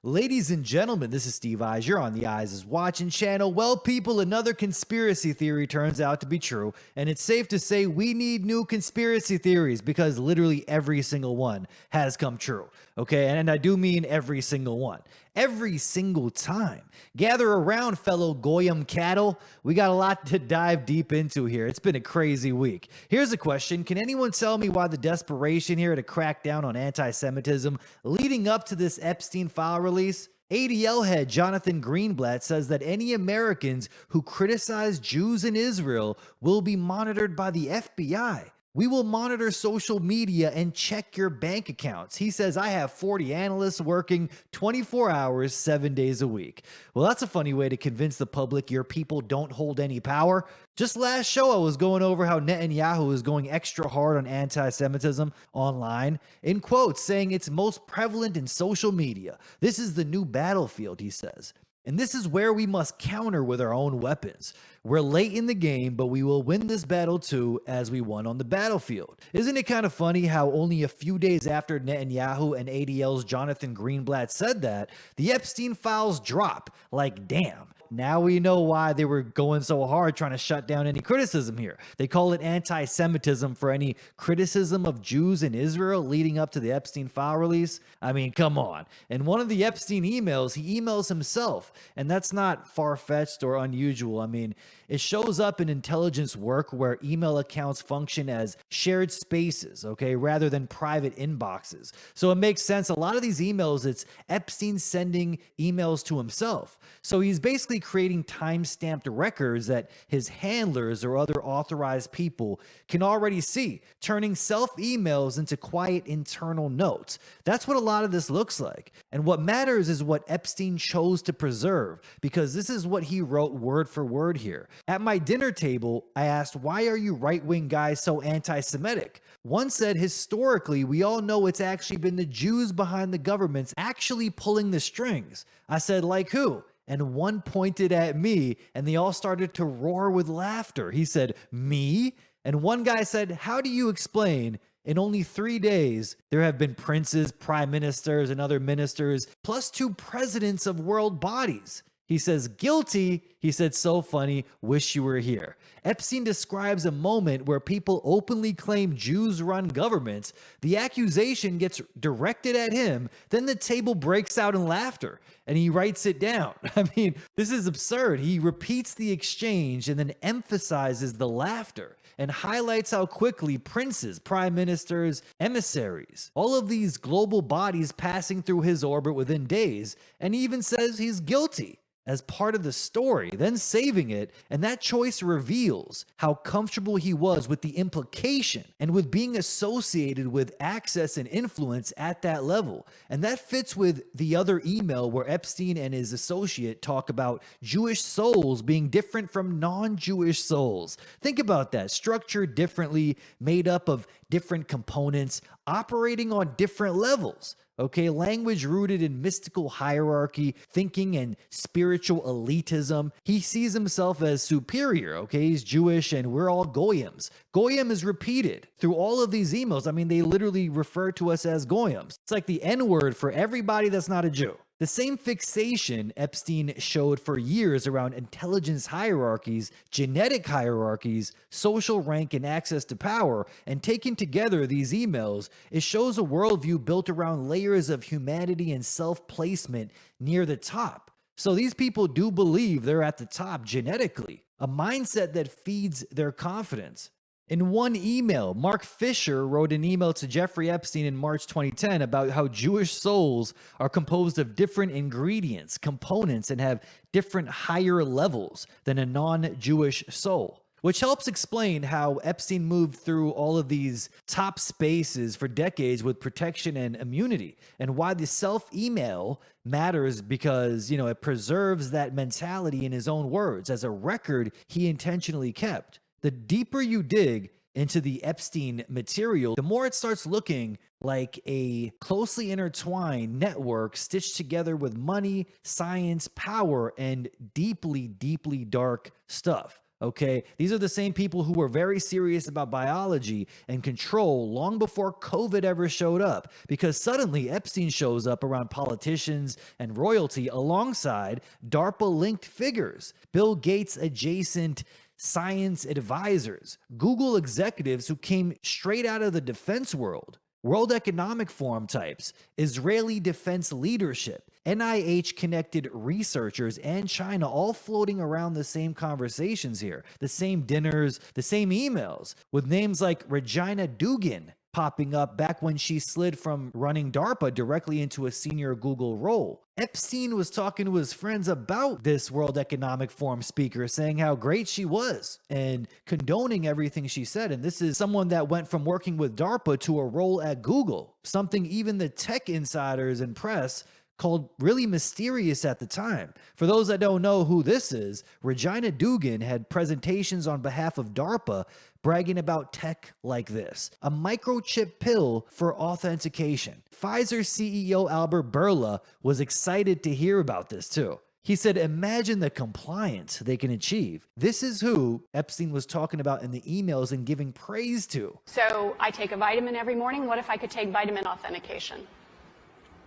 Ladies and gentlemen, this is Steve Eyes. You're on the Eyes is Watching channel. Well, people, another conspiracy theory turns out to be true, and it's safe to say we need new conspiracy theories because literally every single one has come true. Okay, and I do mean every single one. Every single time. Gather around, fellow Goyim cattle. We got a lot to dive deep into here. It's been a crazy week. Here's a question. Can anyone tell me why the desperation here to crack down on anti-Semitism leading up to this Epstein file release? ADL head Jonathan Greenblatt says that any Americans who criticize Jews in Israel will be monitored by the FBI. We will monitor social media and check your bank accounts. He says, I have 40 analysts working 24 hours, 7 days a week. Well, that's a funny way to convince the public your people don't hold any power. Just last show, I was going over how Netanyahu is going extra hard on anti-Semitism online, in quotes, saying it's most prevalent in social media. This is the new battlefield, he says. And this is where we must counter with our own weapons. We're late in the game, but we will win this battle too, as we won on the battlefield. Isn't it kind of funny how only a few days after Netanyahu and ADL's Jonathan Greenblatt said that, the Epstein files drop? Like, damn. Now we know why they were going so hard trying to shut down any criticism here. They call it anti-Semitism for any criticism of Jews in Israel leading up to the Epstein file release. I mean, come on. In one of the Epstein emails, he emails himself, and that's not far-fetched or unusual. I mean, it shows up in intelligence work where email accounts function as shared spaces, okay, rather than private inboxes. So it makes sense. A lot of these emails, it's Epstein sending emails to himself. So he's basically creating time-stamped records that his handlers or other authorized people can already see, turning self-emails into quiet internal notes. That's what a lot of this looks like. And what matters is what Epstein chose to preserve, because this is what he wrote word for word here. At my dinner table, I asked, why are you right-wing guys so anti-Semitic? One said, historically, we all know it's actually been the Jews behind the governments actually pulling the strings. I said, like who? And one pointed at me, and they all started to roar with laughter. He said, me? And one guy said, how do you explain in only 3 days, there have been princes, prime ministers, and other ministers, plus 2 presidents of world bodies? He says, guilty. He said, so funny, wish you were here. Epstein describes a moment where people openly claim Jews run governments. The accusation gets directed at him. Then the table breaks out in laughter and he writes it down. I mean, this is absurd. He repeats the exchange and then emphasizes the laughter and highlights how quickly princes, prime ministers, emissaries, all of these global bodies passing through his orbit within days, and he even says he's guilty as part of the story, then saving it, and that choice reveals how comfortable he was with the implication and with being associated with access and influence at that level. And that fits with the other email where Epstein and his associate talk about Jewish souls being different from non-Jewish souls. Think about that, structured differently, made up of different components, operating on different levels. Okay, language rooted in mystical hierarchy, thinking and spiritual elitism. He sees himself as superior, okay? He's Jewish and we're all Goyims. Goyim is repeated through all of these emails. I mean, they literally refer to us as Goyims. It's like the N-word for everybody that's not a Jew. The same fixation Epstein showed for years around intelligence hierarchies, genetic hierarchies, social rank, and access to power, and taken together these emails, it shows a worldview built around layers of humanity and self-placement near the top. So these people do believe they're at the top genetically, a mindset that feeds their confidence. In one email, Mark Fisher wrote an email to Jeffrey Epstein in March 2010 about how Jewish souls are composed of different ingredients, components, and have different higher levels than a non-Jewish soul, which helps explain how Epstein moved through all of these top spaces for decades with protection and immunity, and why the self-email matters because, it preserves that mentality in his own words as a record he intentionally kept. The deeper you dig into the Epstein material, the more it starts looking like a closely intertwined network stitched together with money, science, power, and deeply, deeply dark stuff. Okay, these are the same people who were very serious about biology and control long before COVID ever showed up, because suddenly Epstein shows up around politicians and royalty alongside DARPA-linked figures, Bill Gates adjacent science advisors, Google executives who came straight out of the defense world, World Economic Forum types, Israeli defense leadership, NIH-connected researchers, and China all floating around the same conversations here, the same dinners, the same emails, with names like Regina Dugan popping up back when she slid from running DARPA directly into a senior Google role. Epstein was talking to his friends about this World Economic Forum speaker, saying how great she was and condoning everything she said. And this is someone that went from working with DARPA to a role at Google, something even the tech insiders and press called really mysterious at the time. For those that don't know who this is, Regina Dugan had presentations on behalf of DARPA bragging about tech like this: a microchip pill for authentication. Pfizer CEO Albert Bourla was excited to hear about this too. He said, imagine the compliance they can achieve. This is who Epstein was talking about in the emails and giving praise to. So I take a vitamin every morning. What if I could take vitamin authentication?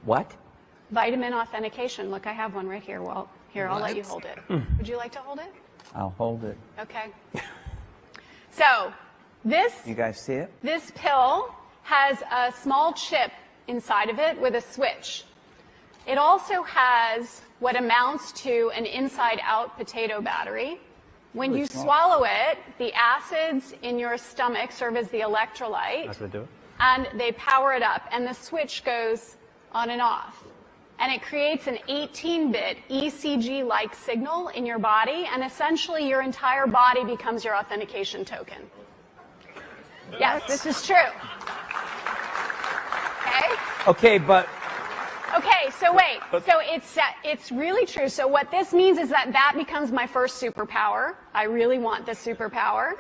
What? Vitamin authentication. Look, I have one right here. Well, here, I'll let you hold it. Would you like to hold it? I'll hold it. Okay. So You guys see it? this pill has a small chip inside of it with a switch. It also has what amounts to an inside-out potato battery. When you swallow it, the acids in your stomach serve as the electrolyte. That's what they do. And they power it up, and the switch goes on and off. And it creates an 18-bit ECG-like signal in your body, and essentially your entire body becomes your authentication token. Yes, this is true. Okay? Okay, but Okay, so wait. So it's really true. So what this means is that becomes my first superpower. I really want this superpower.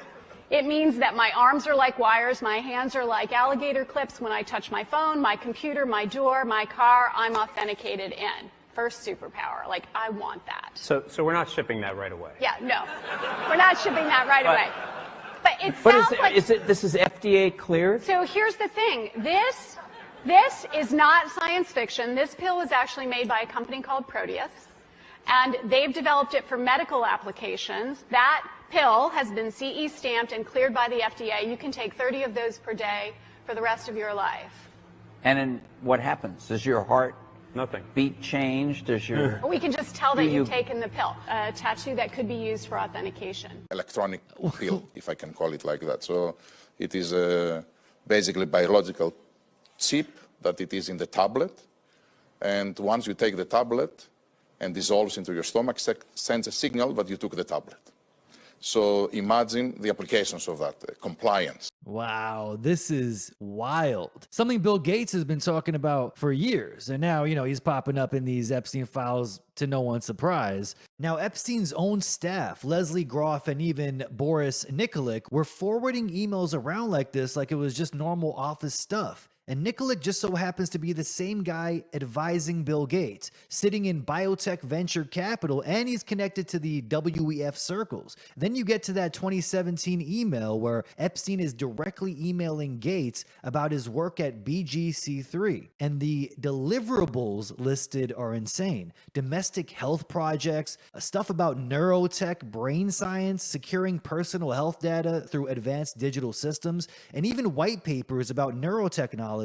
It means that my arms are like wires, my hands are like alligator clips. When I touch my phone, my computer, my door, my car, I'm authenticated in. First superpower. Like, I want that. So we're not shipping that right away. Yeah, no. We're not shipping that right away. But it but sounds like... this is FDA cleared? So here's the thing. This is not science fiction. This pill was actually made by a company called Proteus, and they've developed it for medical applications. That pill has been CE stamped and cleared by the FDA. You can take 30 of those per day for the rest of your life. And then what happens? Does your heart Nothing. beat change? Does your We can just tell that you've taken the pill. A tattoo that could be used for authentication. Electronic pill, if I can call it like that. So it is basically biological chip that it is in the tablet. And once you take the tablet and dissolves into your stomach, sends a signal that you took the tablet. So imagine the applications of that, compliance. Wow, this is wild. Something Bill Gates has been talking about for years. And now, he's popping up in these Epstein files to no one's surprise. Now, Epstein's own staff, Leslie Groff and even Boris Nikolic, were forwarding emails around like this like it was just normal office stuff. And Nikolic just so happens to be the same guy advising Bill Gates, sitting in biotech venture capital, and he's connected to the WEF circles. Then you get to that 2017 email where Epstein is directly emailing Gates about his work at BGC3. And the deliverables listed are insane. Domestic health projects, stuff about neurotech, brain science, securing personal health data through advanced digital systems, and even white papers about neurotechnology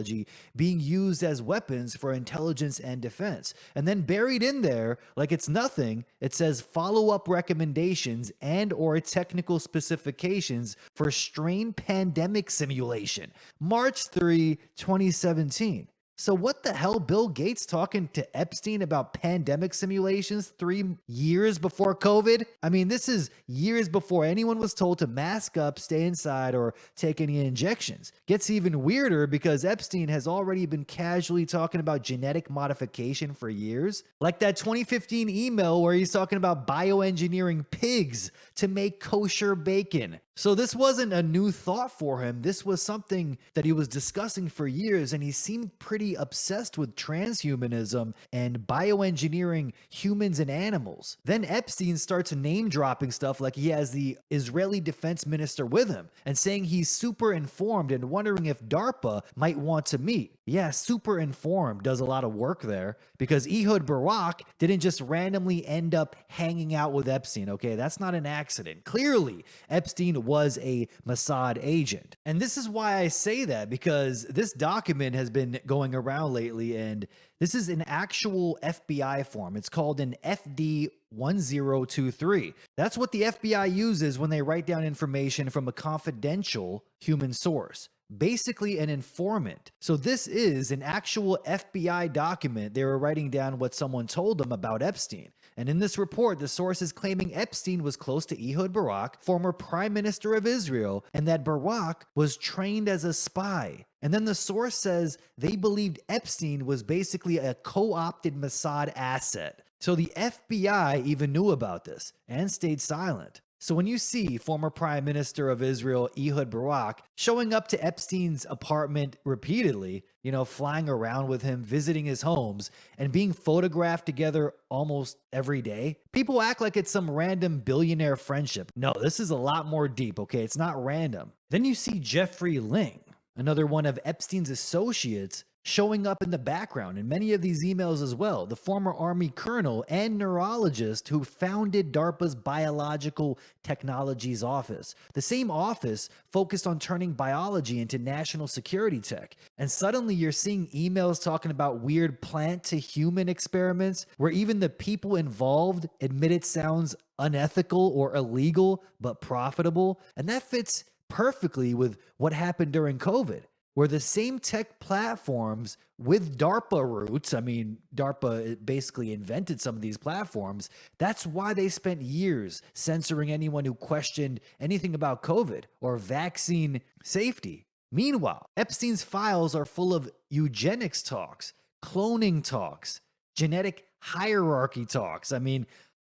being used as weapons for intelligence and defense. And then buried in there, like it's nothing, it says follow-up recommendations and or technical specifications for strain pandemic simulation. March 3, 2017. So what the hell, Bill Gates talking to Epstein about pandemic simulations 3 years before COVID? I mean, this is years before anyone was told to mask up, stay inside, or take any injections. Gets even weirder because Epstein has already been casually talking about genetic modification for years. Like that 2015 email where he's talking about bioengineering pigs to make kosher bacon. So this wasn't a new thought for him. This was something that he was discussing for years, and he seemed pretty obsessed with transhumanism and bioengineering humans and animals. Then Epstein starts name dropping stuff like he has the Israeli defense minister with him and saying he's super informed and wondering if DARPA might want to meet. Yeah, super informed does a lot of work there, because Ehud Barak didn't just randomly end up hanging out with Epstein, okay? That's not an accident. Clearly, Epstein was a Mossad agent. And this is why I say that, because this document has been going around lately, and this is an actual FBI form. It's called an FD 1023. That's what the FBI uses when they write down information from a confidential human source. Basically an informant. So this is an actual FBI document. They were writing down what someone told them about Epstein. And in this report, the source is claiming Epstein was close to Ehud Barak, former prime minister of Israel, and that Barak was trained as a spy. And then the source says they believed Epstein was basically a co-opted Mossad asset. So the FBI even knew about this and stayed silent. So when you see former Prime Minister of Israel, Ehud Barak, showing up to Epstein's apartment repeatedly, flying around with him, visiting his homes, and being photographed together almost every day, people act like it's some random billionaire friendship. No, this is a lot more deep, okay? It's not random. Then you see Jeffrey Ling, another one of Epstein's associates, showing up in the background in many of these emails as well. The former Army colonel and neurologist who founded DARPA's Biological Technologies Office. The same office focused on turning biology into national security tech. And suddenly you're seeing emails talking about weird plant-to-human experiments where even the people involved admit it sounds unethical or illegal, but profitable. And that fits perfectly with what happened during COVID, where the same tech platforms with DARPA roots, DARPA basically invented some of these platforms. That's why they spent years censoring anyone who questioned anything about COVID or vaccine safety. Meanwhile, Epstein's files are full of eugenics talks, cloning talks, genetic hierarchy talks.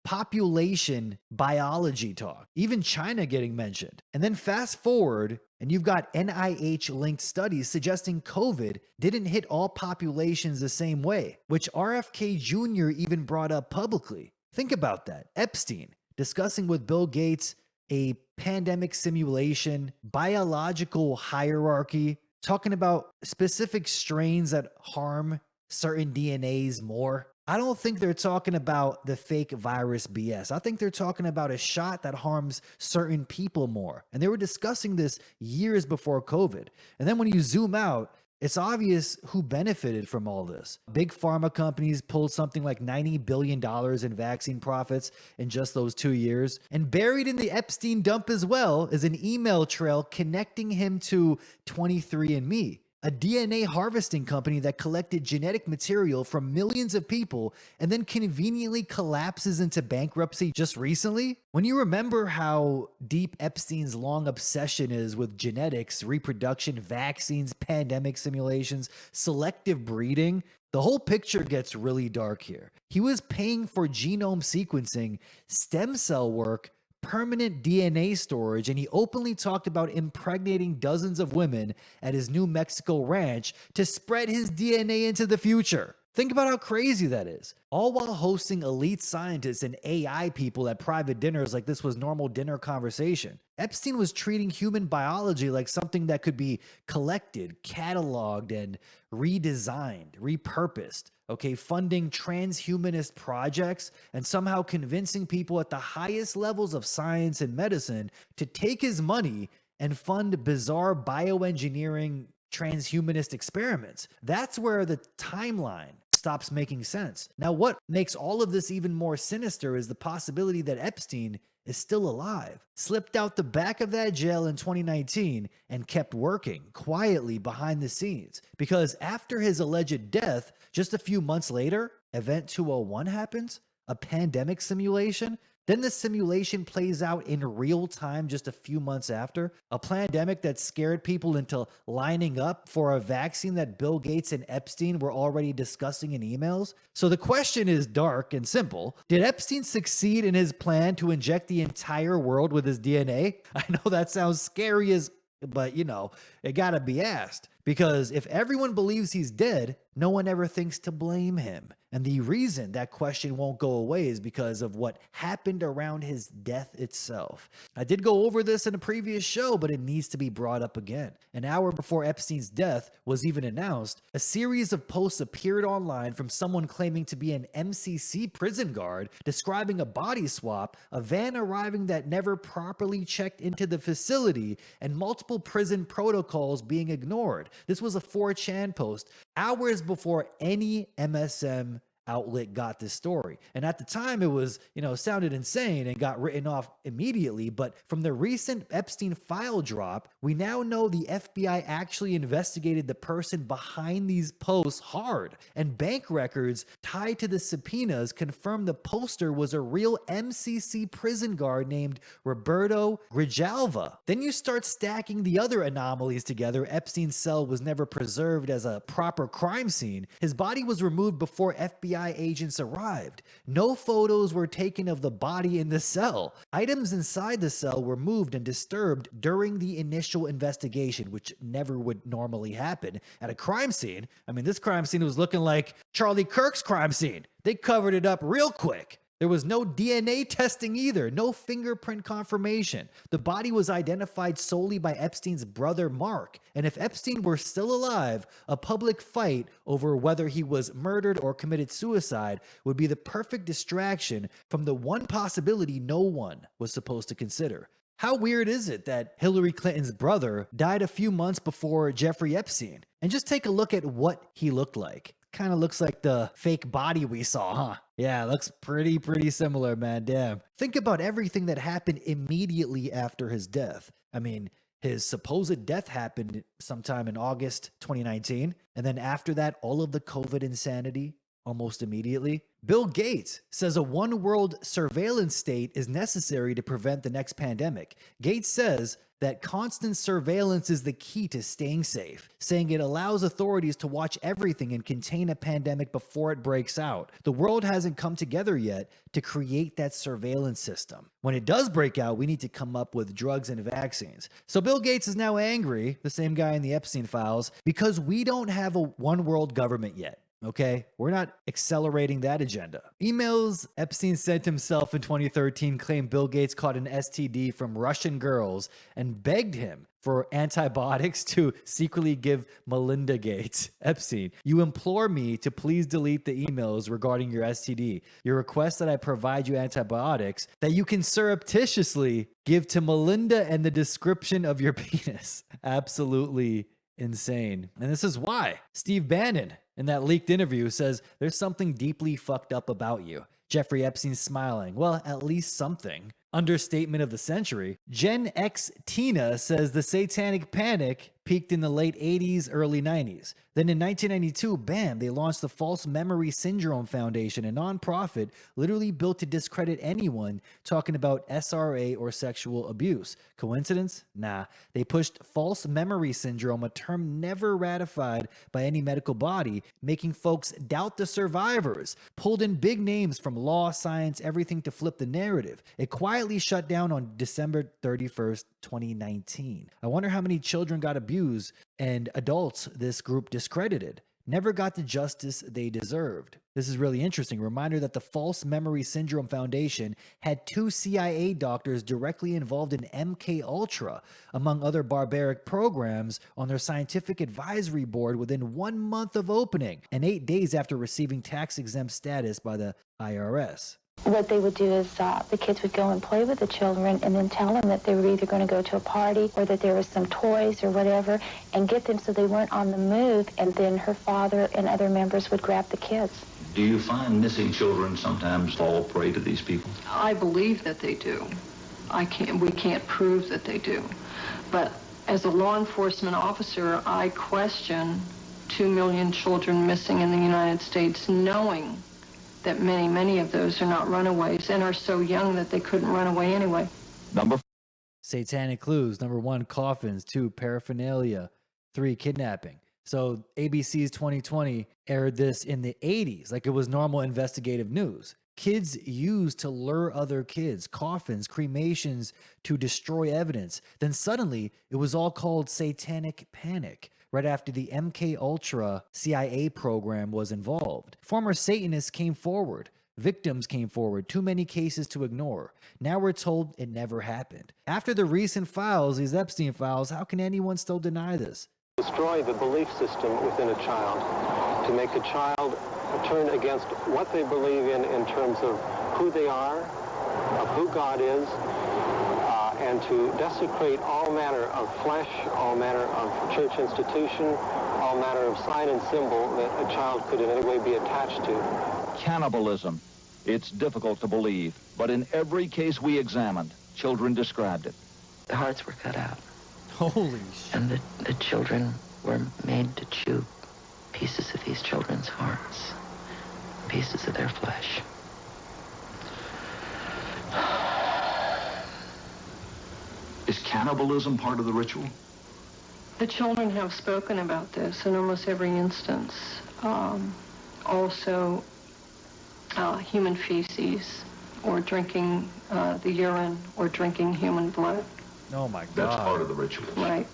Population biology talk, even China getting mentioned. And then fast forward, and you've got NIH-linked studies suggesting COVID didn't hit all populations the same way, which RFK Jr. even brought up publicly. Think about that. Epstein discussing with Bill Gates a pandemic simulation, biological hierarchy, talking about specific strains that harm certain DNAs more. I don't think they're talking about the fake virus BS. I think they're talking about a shot that harms certain people more. And they were discussing this years before COVID. And then when you zoom out, it's obvious who benefited from all this. Big pharma companies pulled something like $90 billion in vaccine profits in just those 2 years. And buried in the Epstein dump as well is an email trail connecting him to 23andMe, a DNA harvesting company that collected genetic material from millions of people and then conveniently collapses into bankruptcy just recently. When you remember how deep Epstein's long obsession is with genetics, reproduction, vaccines, pandemic simulations, selective breeding, the whole picture gets really dark here. He was paying for genome sequencing, stem cell work, permanent DNA storage, and he openly talked about impregnating dozens of women at his New Mexico ranch to spread his DNA into the future. Think about how crazy that is. All while hosting elite scientists and AI people at private dinners like this was normal dinner conversation. Epstein was treating human biology like something that could be collected, cataloged, and redesigned, repurposed. Funding transhumanist projects and somehow convincing people at the highest levels of science and medicine to take his money and fund bizarre bioengineering transhumanist experiments. That's where the timeline stops making sense. Now, what makes all of this even more sinister is the possibility that Epstein is still alive, slipped out the back of that jail in 2019 and kept working quietly behind the scenes. Because after his alleged death, just a few months later, Event 201 happens, a pandemic simulation Then the simulation plays out in real time just a few months after. A pandemic that scared people into lining up for a vaccine that Bill Gates and Epstein were already discussing in emails. So the question is dark and simple. Did Epstein succeed in his plan to inject the entire world with his DNA? I know that sounds scary but it gotta be asked. Because if everyone believes he's dead, no one ever thinks to blame him. And the reason that question won't go away is because of what happened around his death itself. I did go over this in a previous show, but it needs to be brought up again. An hour before Epstein's death was even announced, a series of posts appeared online from someone claiming to be an MCC prison guard, describing a body swap, a van arriving that never properly checked into the facility, and multiple prison protocols being ignored. This was a 4chan post hours before any MSM outlet got this story. And at the time, it was, sounded insane and got written off immediately. But from the recent Epstein file drop, we now know the FBI actually investigated the person behind these posts hard. And bank records tied to the subpoenas confirmed the poster was a real MCC prison guard named Roberto Grijalva. Then you start stacking the other anomalies together. Epstein's cell was never preserved as a proper crime scene. His body was removed before FBI agents arrived. No photos were taken of the body in the cell. Items inside the cell were moved and disturbed during the initial investigation, which never would normally happen at a crime scene. I mean, this crime scene was looking like Charlie Kirk's crime scene. They covered it up real quick. There was no DNA testing either, no fingerprint confirmation. The body was identified solely by Epstein's brother, Mark. And if Epstein were still alive, a public fight over whether he was murdered or committed suicide would be the perfect distraction from the one possibility no one was supposed to consider. How weird is it that Hillary Clinton's brother died a few months before Jeffrey Epstein? And just take a look at what he looked like. Kind of looks like the fake body we saw, huh? Yeah, looks pretty similar, man. Damn. Think about everything that happened immediately after his death. I mean, his supposed death happened sometime in August 2019. And then after that, all of the COVID insanity almost immediately. Bill Gates says a one-world surveillance state is necessary to prevent the next pandemic. Gates says that constant surveillance is the key to staying safe, saying it allows authorities to watch everything and contain a pandemic before it breaks out. The world hasn't come together yet to create that surveillance system. When it does break out, we need to come up with drugs and vaccines. So Bill Gates is now angry, the same guy in the Epstein files, because we don't have a one-world government yet. Okay, we're not accelerating that agenda. Emails Epstein sent himself in 2013 claim Bill Gates caught an STD from Russian girls and begged him for antibiotics to secretly give Melinda Gates. Epstein, you implore me to please delete the emails regarding your STD. You request that I provide you antibiotics that you can surreptitiously give to Melinda and the description of your penis. Absolutely insane. And this is why Steve Bannon, in that leaked interview, says there's something deeply fucked up about you. Jeffrey Epstein's smiling. Well, at least something. Understatement of the century. Gen X Tina says the satanic panic peaked in the late 80s, early 90s. Then in 1992, bam, they launched the False Memory Syndrome Foundation, a nonprofit literally built to discredit anyone talking about SRA or sexual abuse. Coincidence? Nah. They pushed false memory syndrome, a term never ratified by any medical body, making folks doubt the survivors. Pulled in big names from law, science, everything to flip the narrative. It quietly shut down on December 31st, 2019. I wonder how many children got abused and adults this group discredited. Never got the justice they deserved. This is really interesting. Reminder that the False Memory Syndrome Foundation had 2 CIA doctors directly involved in MK Ultra, among other barbaric programs, on their scientific advisory board within 1 month of opening and 8 days after receiving tax-exempt status by the IRS. What they would do is the kids would go and play with the children and then tell them that they were either going to go to a party or that there was some toys or whatever, and get them so they weren't on the move, and then her father and other members would grab the kids. Do you find missing children sometimes fall prey to these people? I believe that they do. We can't prove that they do. But as a law enforcement officer, I question 2 million children missing in the United States, knowing that many of those are not runaways and are so young that they couldn't run away anyway. Satanic clues. Number 1, coffins. 2, paraphernalia. 3, kidnapping. So ABC's 2020 aired this in the 80s, like it was normal investigative news. Kids used to lure other kids, coffins, cremations to destroy evidence. Then suddenly it was all called satanic panic right after the MK Ultra CIA program was involved. Former Satanists came forward. Victims came forward. Too many cases to ignore. Now we're told it never happened. After the recent files, these Epstein files, how can anyone still deny this? Destroy the belief system within a child, to make a child turn against what they believe in terms of who they are, of who God is, and to desecrate all manner of flesh, all manner of church institution, all manner of sign and symbol that a child could in any way be attached to. Cannibalism. It's difficult to believe, but in every case we examined, children described it. The hearts were cut out. Holy shit. And the children were made to chew pieces of these children's hearts, pieces of their flesh. Is cannibalism part of the ritual? The children have spoken about this in almost every instance. Also, human feces, or drinking the urine, or drinking human blood. Oh my God. That's part of the ritual. Right.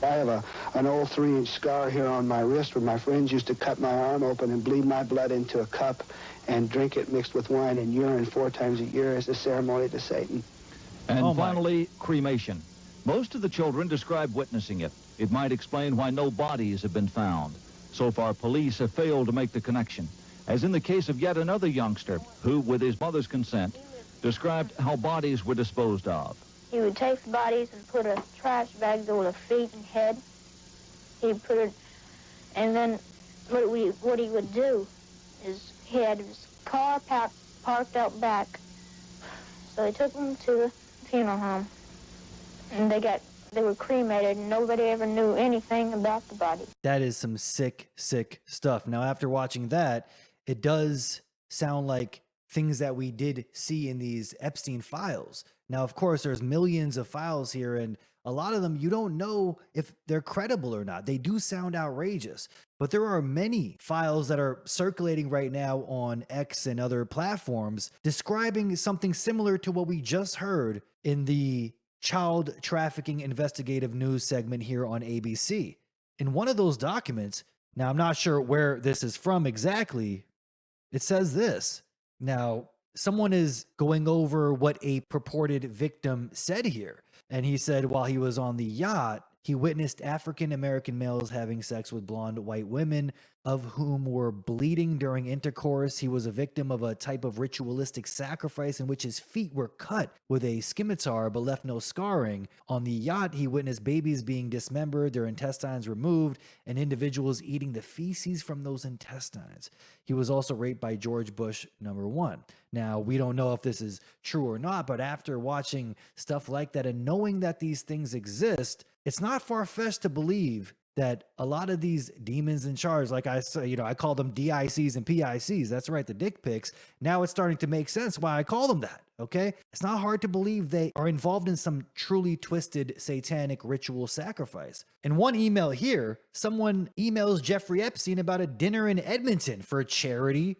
I have an old 3-inch scar here on my wrist where my friends used to cut my arm open and bleed my blood into a cup and drink it mixed with wine and urine 4 times a year as a ceremony to Satan. And finally, cremation. Most of the children describe witnessing it. It might explain why no bodies have been found. So far, police have failed to make the connection, as in the case of yet another youngster who, with his mother's consent, described how bodies were disposed of. He would take the bodies and put a trash bag over the feet and head. He'd put it, and then what he would do is he had his car parked out back. So they took them to the funeral home, and they were cremated, and nobody ever knew anything about the body. That is some sick stuff. Now, after watching that, it does sound like things that we did see in these Epstein files. Now, of course, there's millions of files here, and a lot of them you don't know if they're credible or not. They do sound outrageous, but there are many files that are circulating right now on X and other platforms describing something similar to what we just heard in the child trafficking investigative news segment here on ABC. In one of those documents, now I'm not sure where this is from exactly, it says this. Now, someone is going over what a purported victim said here. And he said while he was on the yacht, he witnessed African-American males having sex with blonde white women, of whom were bleeding during intercourse. He was a victim of a type of ritualistic sacrifice in which his feet were cut with a scimitar but left no scarring. On the yacht, he witnessed babies being dismembered, their intestines removed, and individuals eating the feces from those intestines. He was also raped by George Bush #1. Now, we don't know if this is true or not, but after watching stuff like that and knowing that these things exist, it's not far-fetched to believe that a lot of these demons in charge, like I say, I call them DICs and PICs. That's right, the dick pics. Now it's starting to make sense why I call them that, okay? It's not hard to believe they are involved in some truly twisted satanic ritual sacrifice. In one email here, someone emails Jeffrey Epstein about a dinner in Edmonton for charity,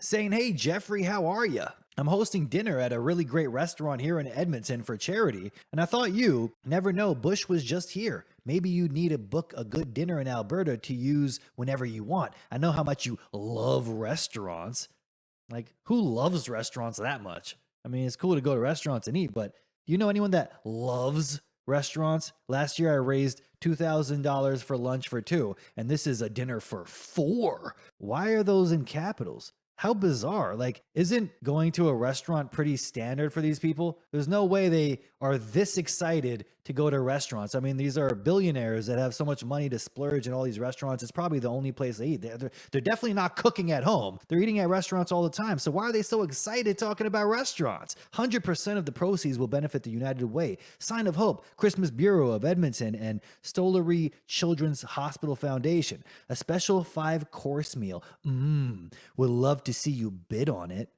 saying, "Hey, Jeffrey, how are you? I'm hosting dinner at a really great restaurant here in Edmonton for charity, and I thought you never know, Bush was just here. Maybe you need to book a good dinner in Alberta to use whenever you want. I know how much you love restaurants." Like, who loves restaurants that much? I mean, it's cool to go to restaurants and eat, but you know anyone that loves restaurants? Last year I raised $2,000 for lunch for 2, and this is a dinner for 4. Why are those in capitals? How bizarre. Like, isn't going to a restaurant pretty standard for these people? There's no way they are this excited to go to restaurants. I mean, these are billionaires that have so much money to splurge in all these restaurants. It's probably the only place they eat. They're definitely not cooking at home. They're eating at restaurants all the time. So why are they so excited talking about restaurants? 100% of the proceeds will benefit the United Way, Sign of Hope, Christmas Bureau of Edmonton, and Stollery Children's Hospital Foundation. A special 5-course meal. Would love to see you bid on it.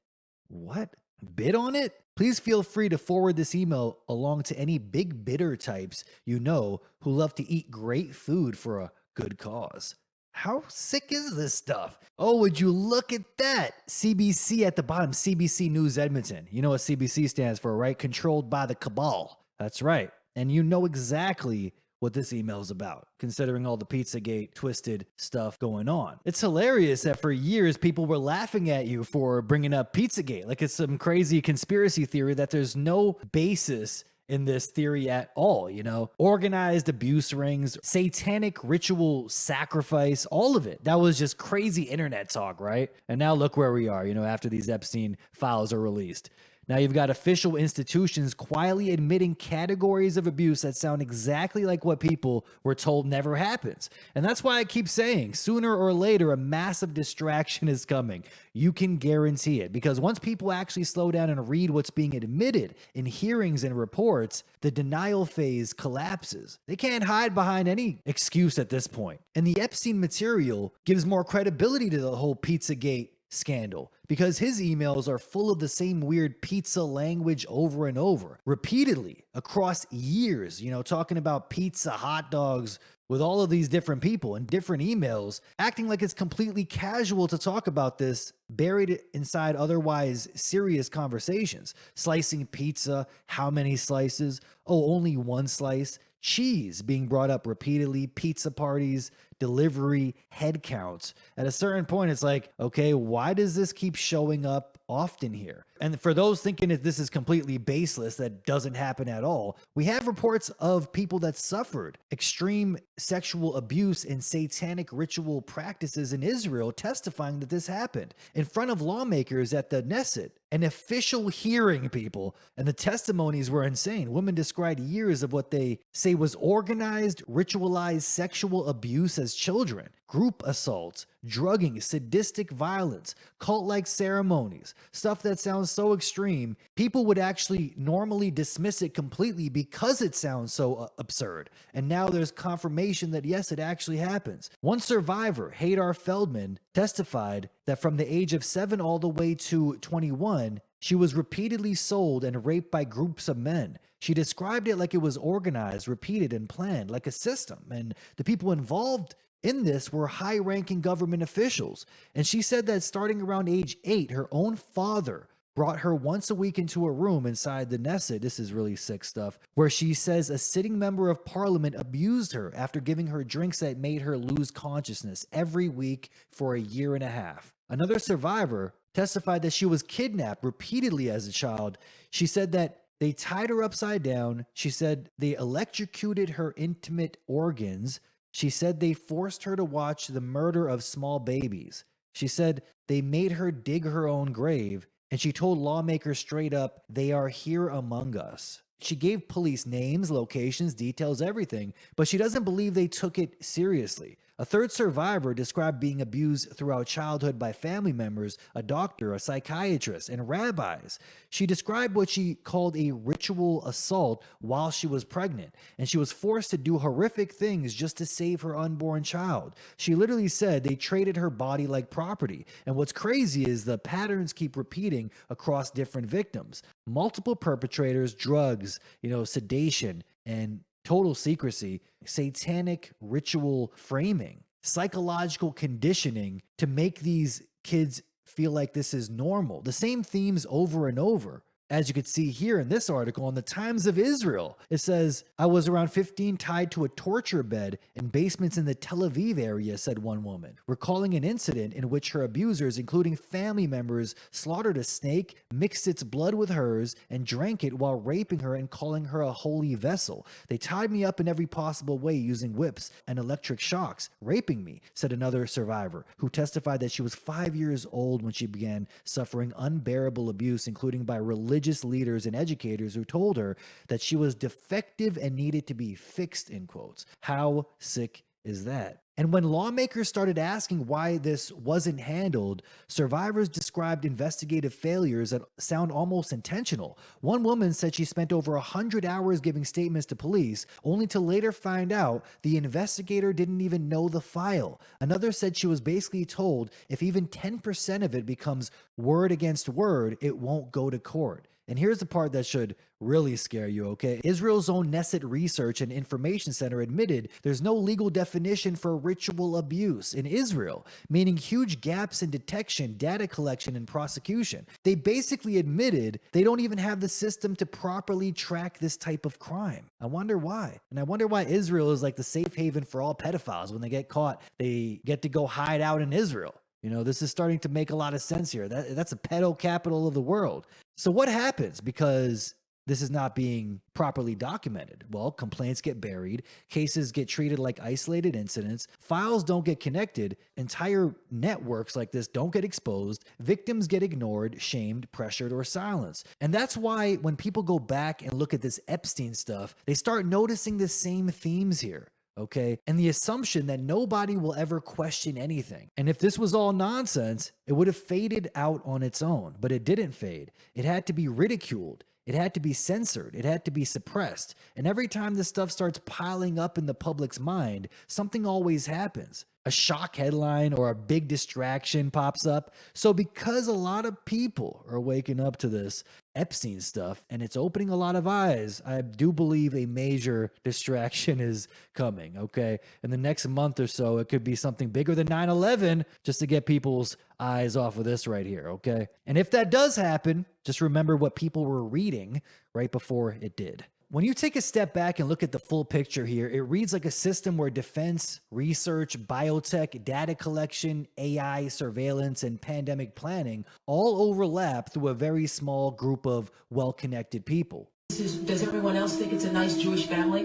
What? Bid on it? Please feel free to forward this email along to any big bidder types you know who love to eat great food for a good cause. How sick is this stuff? Oh, would you look at that? CBC at the bottom, CBC News Edmonton. You know what CBC stands for, right? Controlled by the cabal. That's right. And you know exactly what this email is about, considering all the Pizzagate twisted stuff going on. It's hilarious that for years people were laughing at you for bringing up Pizzagate, like it's some crazy conspiracy theory that there's no basis in this theory at all, you know? Organized abuse rings, satanic ritual sacrifice, all of it. That was just crazy internet talk, right? And now look where we are, you know, after these Epstein files are released. Now you've got official institutions quietly admitting categories of abuse that sound exactly like what people were told never happens. And that's why I keep saying sooner or later, a massive distraction is coming. You can guarantee it, because once people actually slow down and read what's being admitted in hearings and reports, the denial phase collapses. They can't hide behind any excuse at this point. And the Epstein material gives more credibility to the whole Pizzagate scandal, because his emails are full of the same weird pizza language over and over, repeatedly across years, you know, talking about pizza, hot dogs with all of these different people in different emails, acting like it's completely casual to talk about this, buried inside otherwise serious conversations. Slicing pizza, how many slices? Oh, only one slice. Cheese being brought up repeatedly, pizza parties, delivery, head counts. At a certain point, it's like, okay, why does this keep showing up often here? And for those thinking that this is completely baseless, that doesn't happen at all, we have reports of people that suffered extreme sexual abuse and satanic ritual practices in Israel testifying that this happened in front of lawmakers at the Knesset. An official hearing, people, and the testimonies were insane. Women described years of what they say was organized, ritualized sexual abuse as children, group assaults, drugging, sadistic violence, cult-like ceremonies, stuff that sounds so extreme, people would actually normally dismiss it completely because it sounds so absurd. And now there's confirmation that yes, it actually happens. One survivor, Hadar Feldman, testified that from the age of 7 all the way to 21, she was repeatedly sold and raped by groups of men. She described it like it was organized, repeated, and planned, like a system. And the people involved in this were high-ranking government officials. And she said that starting around age 8, her own father brought her once a week into a room inside the Knesset, this is really sick stuff, where she says a sitting member of parliament abused her after giving her drinks that made her lose consciousness every week for a year and a half. Another survivor testified that she was kidnapped repeatedly as a child. She said that they tied her upside down. She said they electrocuted her intimate organs. She said they forced her to watch the murder of small babies. She said they made her dig her own grave, and she told lawmakers straight up, they are here among us. She gave police names, locations, details, everything, but she doesn't believe they took it seriously. A third survivor described being abused throughout childhood by family members, a doctor, a psychiatrist, and rabbis. She described what she called a ritual assault while she was pregnant, and she was forced to do horrific things just to save her unborn child. She literally said they traded her body like property. And what's crazy is the patterns keep repeating across different victims. Multiple perpetrators, drugs, sedation, and total secrecy, satanic ritual framing, psychological conditioning to make these kids feel like this is normal. The same themes over and over. As you could see here in this article, in the Times of Israel, it says, I was around 15 tied to a torture bed in basements in the Tel Aviv area, said one woman, recalling an incident in which her abusers, including family members, slaughtered a snake, mixed its blood with hers, and drank it while raping her and calling her a holy vessel. They tied me up in every possible way using whips and electric shocks, raping me, said another survivor, who testified that she was 5 years old when she began suffering unbearable abuse, including by religious religious leaders and educators who told her that she was defective and needed to be fixed, in quotes. How sick is that? And when lawmakers started asking why this wasn't handled, survivors described investigative failures that sound almost intentional. One woman said she spent over 100 hours giving statements to police, only to later find out the investigator didn't even know the file. Another said she was basically told if even 10% of it becomes word against word, it won't go to court. And here's the part that should really scare you, okay? Israel's own Knesset Research and Information Center admitted there's no legal definition for ritual abuse in Israel, meaning huge gaps in detection, data collection, and prosecution. They basically admitted they don't even have the system to properly track this type of crime. I wonder why. And I wonder why Israel is like the safe haven for all pedophiles. When they get caught, they get to go hide out in Israel. You know, this is starting to make a lot of sense here. That's a pedo capital of the world. So what happens because this is not being properly documented? Well, complaints get buried, cases get treated like isolated incidents, files don't get connected, entire networks like this don't get exposed, victims get ignored, shamed, pressured, or silenced. And that's why when people go back and look at this Epstein stuff, they start noticing the same themes here. Okay, and the assumption that nobody will ever question anything. And if this was all nonsense, it would have faded out on its own, but it didn't fade. It had to be ridiculed. It had to be censored. It had to be suppressed. And every time this stuff starts piling up in the public's mind, something always happens. A shock headline or a big distraction pops up. So because a lot of people are waking up to this Epstein stuff and it's opening a lot of eyes, I do believe a major distraction is coming, okay? In the next month or so, it could be something bigger than 9/11 just to get people's eyes off of this right here, okay? And if that does happen, just remember what people were reading right before it did. When you take a step back and look at the full picture here, it reads like a system where defense, research, biotech, data collection, AI, surveillance, and pandemic planning all overlap through a very small group of well-connected people. Does everyone else think it's a nice Jewish family?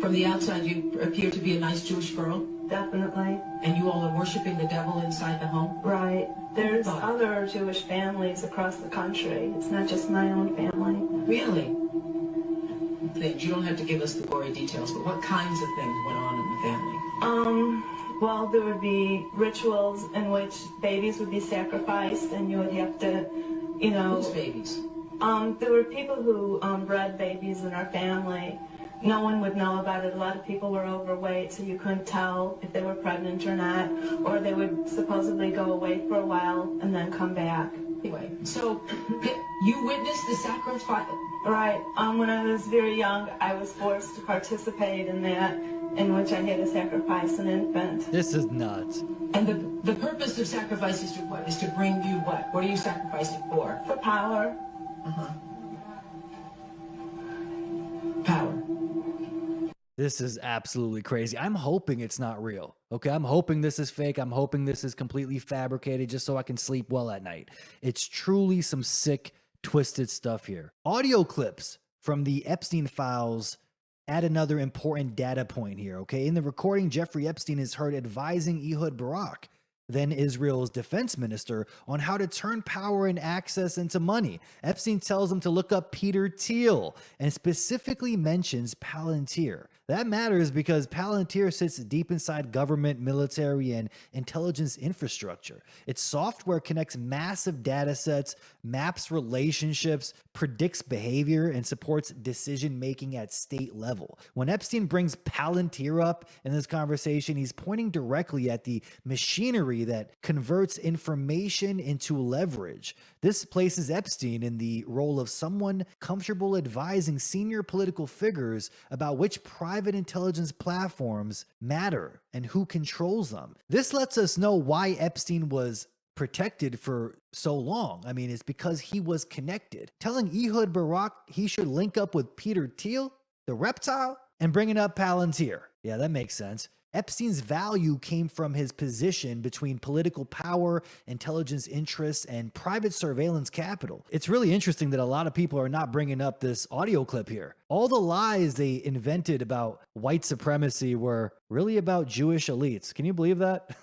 From the outside, you appear to be a nice Jewish girl. Definitely. And you all are worshiping the devil inside the home? Right. There's other Jewish families across the country. It's not just my own family. Really? Things. You don't have to give us the gory details, but what kinds of things went on in the family? Well, there would be rituals in which babies would be sacrificed, and you would have to, you know... Whose babies? There were people who bred babies in our family. No one would know about it. A lot of people were overweight, so you couldn't tell if they were pregnant or not, or they would supposedly go away for a while and then come back. Anyway, so you witnessed the sacrifice? Right. When I was very young, I was forced to participate in that, in which I had to sacrifice an infant. This is nuts. And the purpose of sacrifice is to what? Is to bring you what? What are you sacrificing for? For power. Uh-huh. Power. This is absolutely crazy. I'm hoping it's not real. Okay, I'm hoping this is fake. I'm hoping this is completely fabricated just so I can sleep well at night. It's truly some sick, twisted stuff here. Audio clips from the Epstein files add another important data point here, okay? In the recording, Jeffrey Epstein is heard advising Ehud Barak, then Israel's defense minister, on how to turn power and access into money. Epstein tells him to look up Peter Thiel and specifically mentions Palantir. That matters because Palantir sits deep inside government, military, and intelligence infrastructure. Its software connects massive data sets, maps relationships, predicts behavior, and supports decision-making at state level. When Epstein brings Palantir up in this conversation, he's pointing directly at the machinery that converts information into leverage. This places Epstein in the role of someone comfortable advising senior political figures about which private intelligence platforms matter and who controls them. This lets us know why Epstein was protected for so long. I mean, it's because he was connected. Telling Ehud Barak he should link up with Peter Thiel, the reptile, and bringing up Palantir. Yeah, that makes sense. Epstein's value came from his position between political power, intelligence interests, and private surveillance capital. It's really interesting that a lot of people are not bringing up this audio clip here. All the lies they invented about white supremacy were really about Jewish elites. Can you believe that?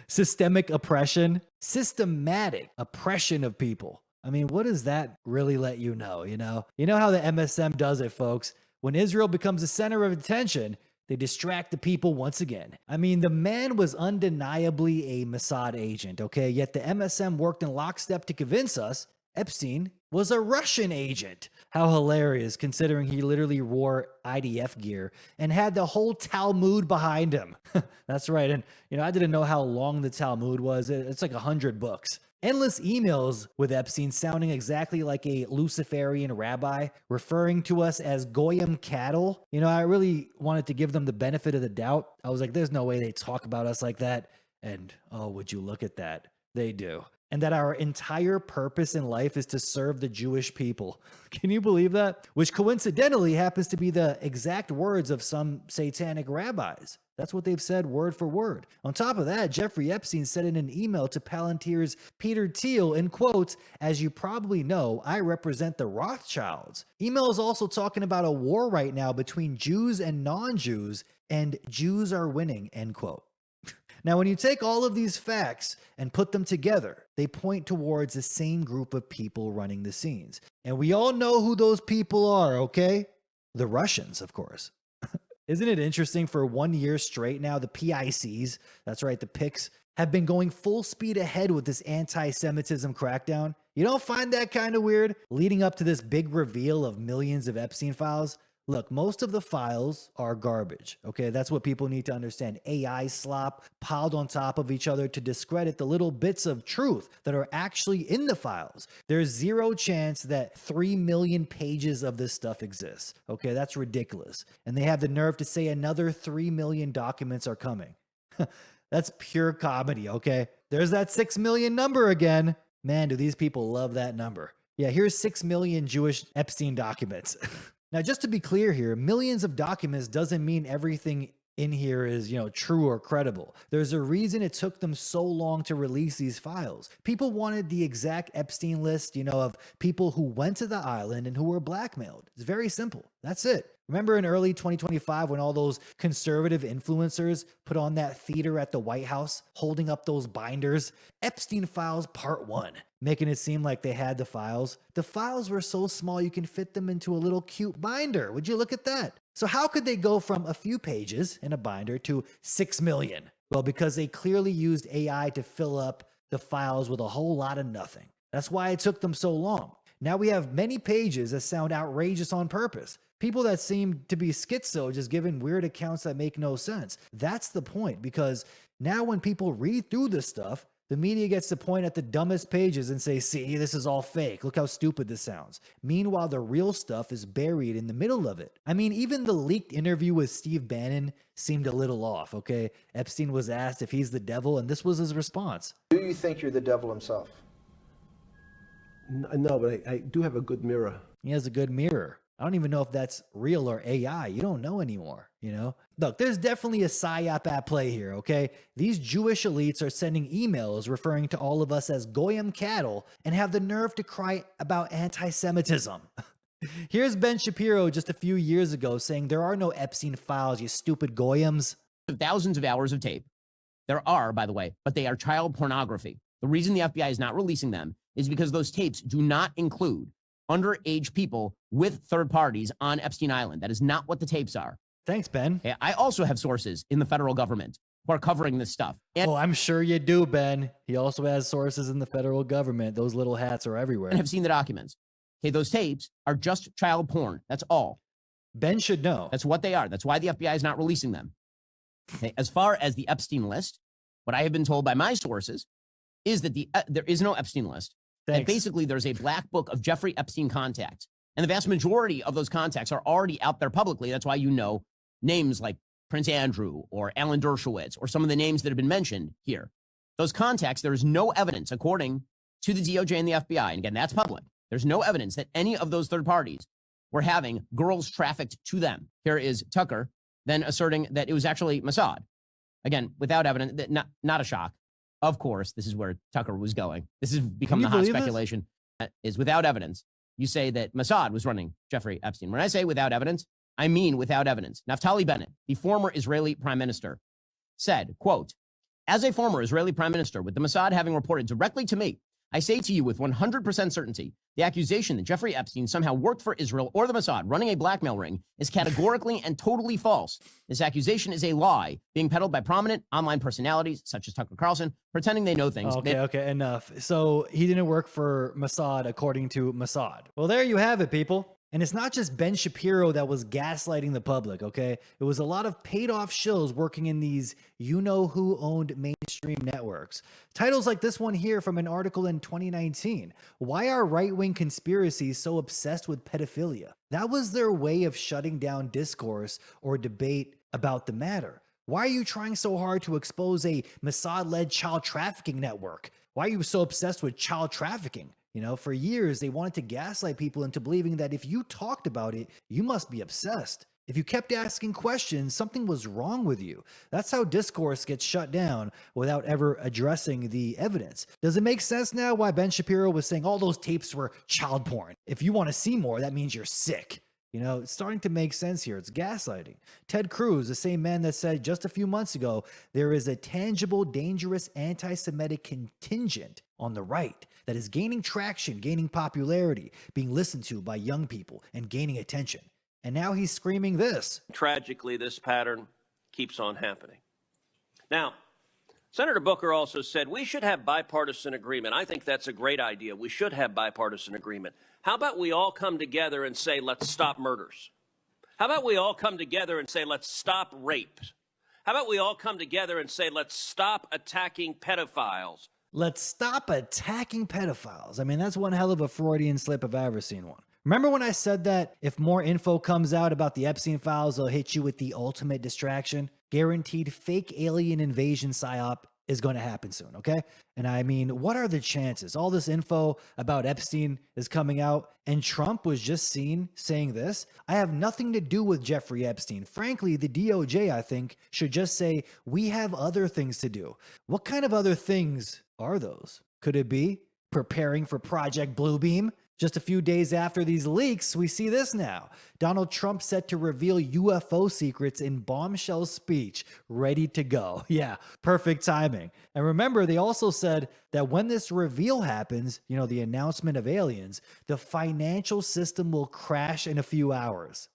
Systemic oppression, systematic oppression of people. I mean, what does that really let you know, you know? You know how the MSM does it, folks. When Israel becomes the center of attention, they distract the people once again. I mean, the man was undeniably a Mossad agent, okay? Yet the MSM worked in lockstep to convince us Epstein was a Russian agent. How hilarious, considering he literally wore IDF gear and had the whole Talmud behind him. That's right. And, you know, I didn't know how long the Talmud was. It's like 100 books. Endless emails with Epstein sounding exactly like a Luciferian rabbi, referring to us as Goyim cattle. You know, I really wanted to give them the benefit of the doubt. I was like, there's no way they talk about us like that. And, oh, would you look at that? They do. And that our entire purpose in life is to serve the Jewish people. Can you believe that? Which coincidentally happens to be the exact words of some satanic rabbis. That's what they've said word for word. On top of that, Jeffrey Epstein said in an email to Palantir's Peter Thiel, in quotes, "As you probably know, I represent the Rothschilds." Email is also talking about a war right now between Jews and non-Jews, and Jews are winning, end quote. Now, when you take all of these facts and put them together, they point towards the same group of people running the scenes. And we all know who those people are, okay? The Russians, of course. Isn't it interesting, for 1 year straight now, the PICs, that's right, the PICs, have been going full speed ahead with this anti-Semitism crackdown? You don't find that kind of weird? Leading up to this big reveal of millions of Epstein files? Look, most of the files are garbage, okay? That's what people need to understand. AI slop piled on top of each other to discredit the little bits of truth that are actually in the files. There's zero chance that 3 million pages of this stuff exists, okay? That's ridiculous. And they have the nerve to say another 3 million documents are coming. That's pure comedy, okay? There's that 6 million number again. Man, do these people love that number. Yeah, here's 6 million Jewish Epstein documents. Now, just to be clear here, millions of documents doesn't mean everything in here is, true or credible. There's a reason it took them so long to release these files. People wanted the exact Epstein list, of people who went to the island and who were blackmailed. It's very simple. That's it. Remember in early 2025 when all those conservative influencers put on that theater at the White House holding up those binders? Epstein Files Part 1, making it seem like they had the files. The files were so small you can fit them into a little cute binder. Would you look at that? So how could they go from a few pages in a binder to 6 million? Well, because they clearly used AI to fill up the files with a whole lot of nothing. That's why it took them so long. Now we have many pages that sound outrageous on purpose. People that seem to be schizo, just giving weird accounts that make no sense. That's the point, because now when people read through this stuff, the media gets to point at the dumbest pages and say, see, this is all fake. Look how stupid this sounds. Meanwhile, the real stuff is buried in the middle of it. I mean, even the leaked interview with Steve Bannon seemed a little off, okay? Epstein was asked if he's the devil, and this was his response. Do you think you're the devil himself? No, but I do have a good mirror. He has a good mirror. I don't even know if that's real or AI. You don't know anymore, Look, there's definitely a psyop at play here, okay? These Jewish elites are sending emails referring to all of us as Goyim cattle and have the nerve to cry about anti-Semitism. Here's Ben Shapiro just a few years ago saying there are no Epstein files, you stupid Goyims. Thousands of hours of tape. There are, by the way, but they are child pornography. The reason the FBI is not releasing them is because those tapes do not include underage people with third parties on Epstein Island. That is not what the tapes are. Thanks, Ben. I also have sources in the federal government who are covering this stuff. And I'm sure you do, Ben. He also has sources in the federal government. Those little hats are everywhere. And have seen the documents. Those tapes are just child porn. That's all. Ben should know. That's what they are. That's why the FBI is not releasing them. As far as the Epstein list, what I have been told by my sources is that there is no Epstein list. Thanks. And basically, there's a black book of Jeffrey Epstein contacts. And the vast majority of those contacts are already out there publicly. That's why names like Prince Andrew or Alan Dershowitz or some of the names that have been mentioned here. Those contacts, there is no evidence, according to the DOJ and the FBI, and again, that's public. There's no evidence that any of those third parties were having girls trafficked to them. Here is Tucker then asserting that it was actually Mossad. Again, without evidence, not a shock. Of course, this is where Tucker was going. This has become the hot speculation. Is without evidence. You say that Mossad was running Jeffrey Epstein. When I say without evidence, I mean without evidence. Naftali Bennett, the former Israeli prime minister, said, quote, as a former Israeli prime minister, with the Mossad having reported directly to me I say to you with 100% certainty, the accusation that Jeffrey Epstein somehow worked for Israel or the Mossad running a blackmail ring is categorically and totally false. This accusation is a lie being peddled by prominent online personalities such as Tucker Carlson, pretending they know things. Okay, enough. So he didn't work for Mossad according to Mossad. Well, there you have it, people. And it's not just Ben Shapiro that was gaslighting the public, okay? It was a lot of paid-off shills working in these you-know-who-owned mainstream networks. Titles like this one here from an article in 2019. Why are right-wing conspiracies so obsessed with pedophilia? That was their way of shutting down discourse or debate about the matter. Why are you trying so hard to expose a Mossad-led child trafficking network? Why are you so obsessed with child trafficking? You know, for years, they wanted to gaslight people into believing that if you talked about it, you must be obsessed. If you kept asking questions, something was wrong with you. That's how discourse gets shut down without ever addressing the evidence. Does it make sense now why Ben Shapiro was saying all those tapes were child porn? If you want to see more, that means you're sick. You know, it's starting to make sense here. It's gaslighting. Ted Cruz, the same man that said just a few months ago, there is a tangible, dangerous anti-Semitic contingent on the right that is gaining traction, gaining popularity, being listened to by young people, and gaining attention. And now he's screaming this. Tragically, this pattern keeps on happening. Now, Senator Booker also said we should have bipartisan agreement. I think that's a great idea. We should have bipartisan agreement. How about we all come together and say, let's stop murders? How about we all come together and say, let's stop rape? How about we all come together and say, let's stop attacking pedophiles? Let's stop attacking pedophiles. I mean, that's one hell of a Freudian slip if I've ever seen one. Remember when I said that if more info comes out about the Epstein files, they'll hit you with the ultimate distraction? Guaranteed fake alien invasion psyop is going to happen soon, okay? And I mean, what are the chances? All this info about Epstein is coming out, and Trump was just seen saying this. I have nothing to do with Jeffrey Epstein. Frankly, the DOJ, I think, should just say, we have other things to do. What kind of other things are those? Could it be preparing for Project Bluebeam? Just a few days after these leaks, we see this now. Donald Trump set to reveal UFO secrets in bombshell speech, ready to go. Yeah, perfect timing. And remember, they also said that when this reveal happens, you know, the announcement of aliens, the financial system will crash in a few hours.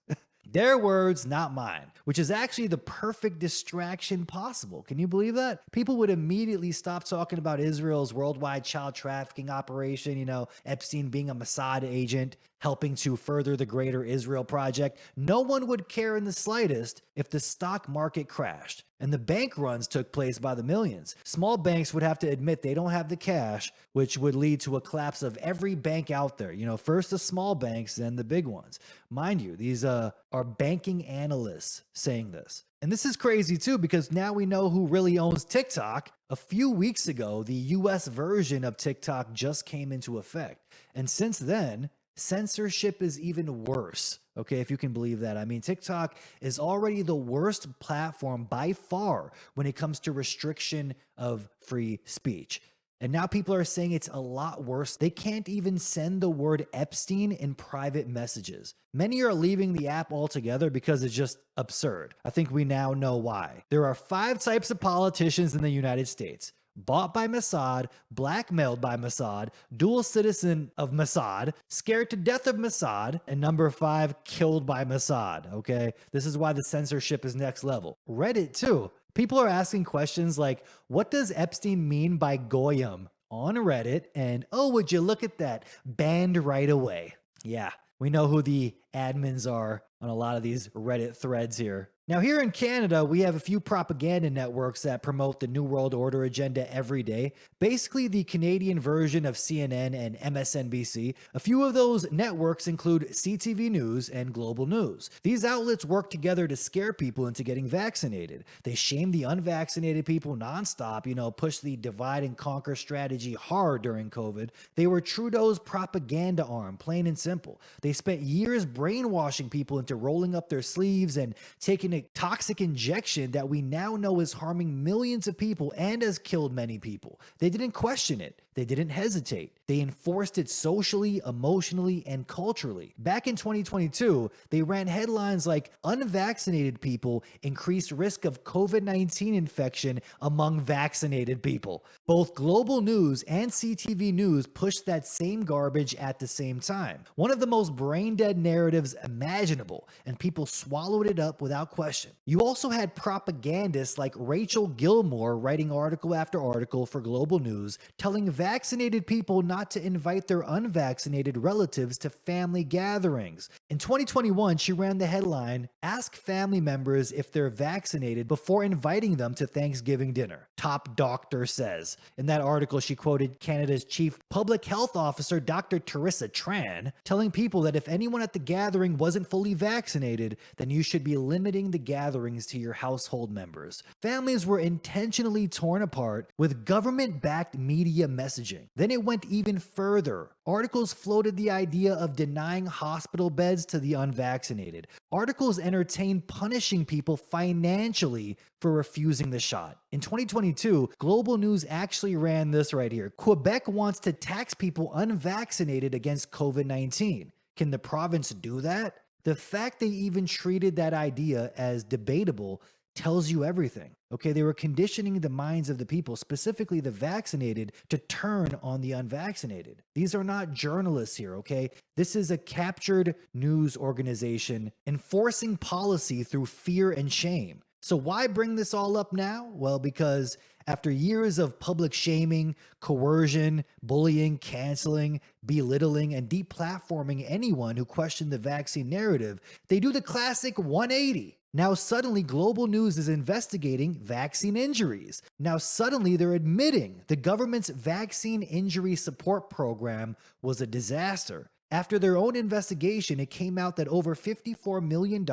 Their words, not mine, which is actually the perfect distraction possible. Can you believe that? People would immediately stop talking about Israel's worldwide child trafficking operation, you know, Epstein being a Mossad agent, helping to further the Greater Israel Project. No one would care in the slightest if the stock market crashed and the bank runs took place by the millions. Small banks would have to admit they don't have the cash, which would lead to a collapse of every bank out there. You know, first the small banks, then the big ones. Mind you, these are banking analysts saying this. And this is crazy too, because now we know who really owns TikTok. A few weeks ago, the US version of TikTok just came into effect. And since then, censorship is even worse. Okay, if you can believe that. I mean, TikTok is already the worst platform by far when it comes to restriction of free speech. And now people are saying it's a lot worse. They can't even send the word Epstein in private messages. Many are leaving the app altogether because it's just absurd. I think we now know why. There are 5 types of politicians in the United States. Bought by Mossad, blackmailed by Mossad, dual citizen of Mossad, scared to death of Mossad, and number 5, killed by Mossad, okay? This is why the censorship is next level. Reddit, too. People are asking questions like, what does Epstein mean by goyim on Reddit? And, oh, would you look at that? Banned right away. Yeah, we know who the admins are on a lot of these Reddit threads here. Now, here in Canada, we have a few propaganda networks that promote the New World Order agenda every day. Basically, the Canadian version of CNN and MSNBC. A few of those networks include CTV News and Global News. These outlets work together to scare people into getting vaccinated. They shame the unvaccinated people nonstop, you know, push the divide and conquer strategy hard during COVID. They were Trudeau's propaganda arm, plain and simple. They spent years brainwashing people into rolling up their sleeves and taking a toxic injection that we now know is harming millions of people and has killed many people. They didn't question it. They didn't hesitate. They enforced it socially, emotionally, and culturally. Back in 2022, they ran headlines like unvaccinated people increase risk of COVID-19 infection among vaccinated people. Both Global News and CTV News pushed that same garbage at the same time. One of the most brain-dead narratives imaginable, and people swallowed it up without question. You also had propagandists like Rachel Gilmore writing article after article for Global News, telling vaccinated people not to invite their unvaccinated relatives to family gatherings. In 2021, she ran the headline, "Ask family members if they're vaccinated before inviting them to Thanksgiving dinner," top doctor says. In that article, she quoted Canada's chief public health officer, Dr. Teresa Tran, telling people that if anyone at the gathering wasn't fully vaccinated, then you should be limiting the gatherings to your household members. Families were intentionally torn apart with government-backed media messaging. Then it went even further. Articles floated the idea of denying hospital beds to the unvaccinated. Articles entertained punishing people financially for refusing the shot. In 2022, Global News actually ran this right here. Quebec wants to tax people unvaccinated against COVID-19. Can the province do that? The fact they even treated that idea as debatable tells you everything. Okay, they were conditioning the minds of the people, specifically the vaccinated, to turn on the unvaccinated. These are not journalists here, okay? This is a captured news organization enforcing policy through fear and shame. So why bring this all up now? Well, because after years of public shaming, coercion, bullying, canceling, belittling, and deplatforming anyone who questioned the vaccine narrative, they do the classic 180. Now suddenly Global News is investigating vaccine injuries. Now suddenly they're admitting the government's vaccine injury support program was a disaster. After their own investigation, it came out that over $54 million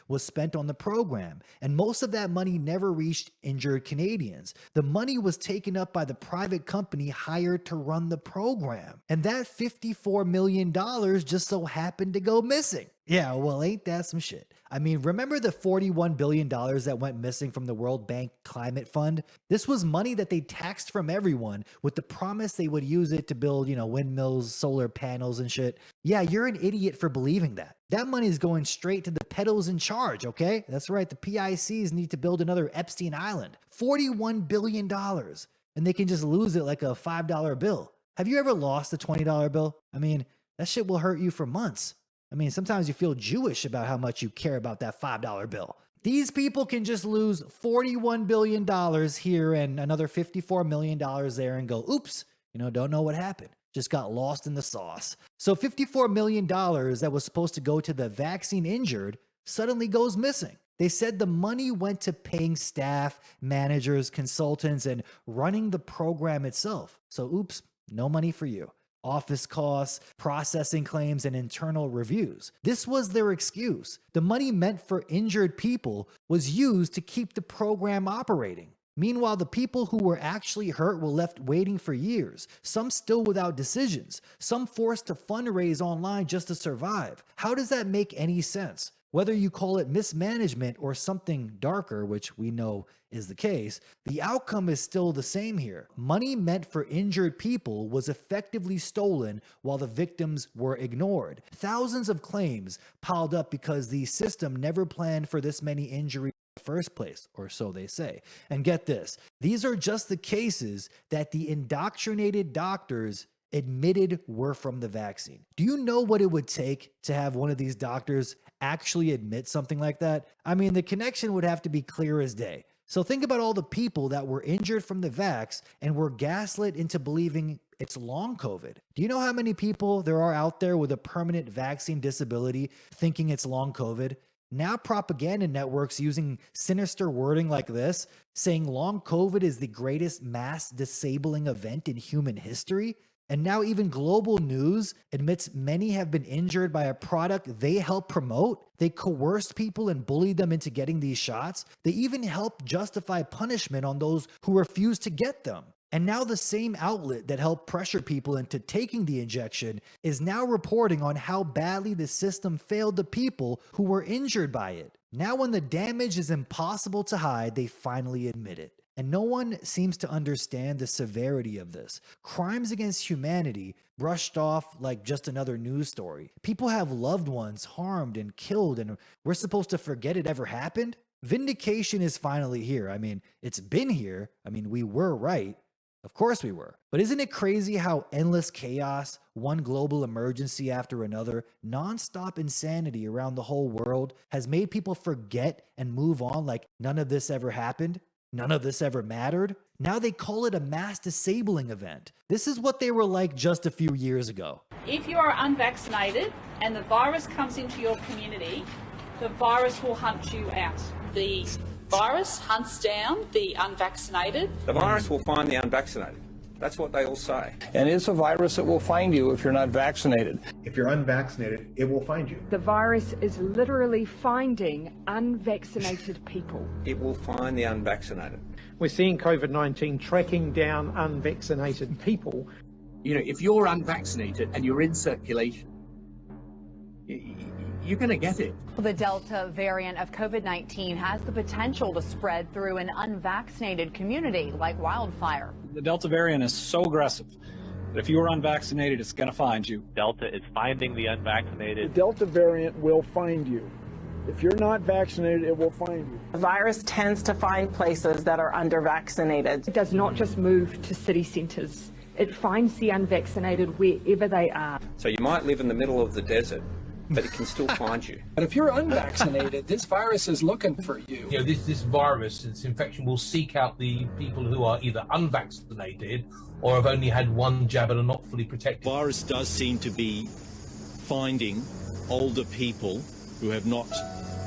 was spent on the program, and most of that money never reached injured Canadians. The money was taken up by the private company hired to run the program, and that $54 million just so happened to go missing. Yeah, well, ain't that some shit? I mean, remember the $41 billion that went missing from the World Bank Climate Fund? This was money that they taxed from everyone with the promise they would use it to build, windmills, solar panels and shit. Yeah, you're an idiot for believing that. That money is going straight to the peddlers in charge, okay? That's right, the PICs need to build another Epstein Island. $41 billion. And they can just lose it like a $5 bill. Have you ever lost a $20 bill? I mean, that shit will hurt you for months. I mean, sometimes you feel Jewish about how much you care about that $5 bill. These people can just lose $41 billion here and another $54 million there and go, oops, don't know what happened. Just got lost in the sauce. So $54 million that was supposed to go to the vaccine injured suddenly goes missing. They said the money went to paying staff, managers, consultants, and running the program itself. So oops, no money for you. Office costs, processing claims, and internal reviews. This was their excuse. The money meant for injured people was used to keep the program operating. Meanwhile, the people who were actually hurt were left waiting for years, some still without decisions, some forced to fundraise online just to survive. How does that make any sense? Whether you call it mismanagement or something darker, which we know is the case, the outcome is still the same here. Money meant for injured people was effectively stolen while the victims were ignored. Thousands of claims piled up because the system never planned for this many injuries in the first place, or so they say. And get this, these are just the cases that the indoctrinated doctors admitted were from the vaccine. Do you know what it would take to have one of these doctors actually admit something like that? I mean, the connection would have to be clear as day. So think about all the people that were injured from the vax and were gaslit into believing it's long COVID. Do you know how many people there are out there with a permanent vaccine disability thinking it's long COVID? Now propaganda networks using sinister wording like this, saying long COVID is the greatest mass disabling event in human history. And now even Global News admits many have been injured by a product they helped promote. They coerced people and bullied them into getting these shots. They even helped justify punishment on those who refused to get them. And now the same outlet that helped pressure people into taking the injection is now reporting on how badly the system failed the people who were injured by it. Now when the damage is impossible to hide, they finally admit it. And no one seems to understand the severity of this. Crimes against humanity brushed off like just another news story. People have loved ones harmed and killed, and we're supposed to forget it ever happened? Vindication is finally here. I mean, it's been here. I mean, we were right. Of course we were. But isn't it crazy how endless chaos, one global emergency after another, nonstop insanity around the whole world has made people forget and move on like none of this ever happened? None of this ever mattered? Now they call it a mass disabling event. This is what they were like just a few years ago. If you are unvaccinated and the virus comes into your community, the virus will hunt you out. The virus hunts down the unvaccinated. The virus will find the unvaccinated. That's what they all say. And it's a virus that will find you if you're not vaccinated. If you're unvaccinated, it will find you. The virus is literally finding unvaccinated people. It will find the unvaccinated. We're seeing COVID-19 tracking down unvaccinated people. You know, if you're unvaccinated and you're in circulation, you're going to get it. The Delta variant of COVID-19 has the potential to spread through an unvaccinated community like wildfire. The Delta variant is so aggressive that if you are unvaccinated, it's going to find you. Delta is finding the unvaccinated. The Delta variant will find you. If you're not vaccinated, it will find you. The virus tends to find places that are undervaccinated. It does not just move to city centres. It finds the unvaccinated wherever they are. So you might live in the middle of the desert, but it can still find you. But if you're unvaccinated, this virus is looking for you. You know, this virus, this infection will seek out the people who are either unvaccinated or have only had one jab and are not fully protected. The virus does seem to be finding older people who have not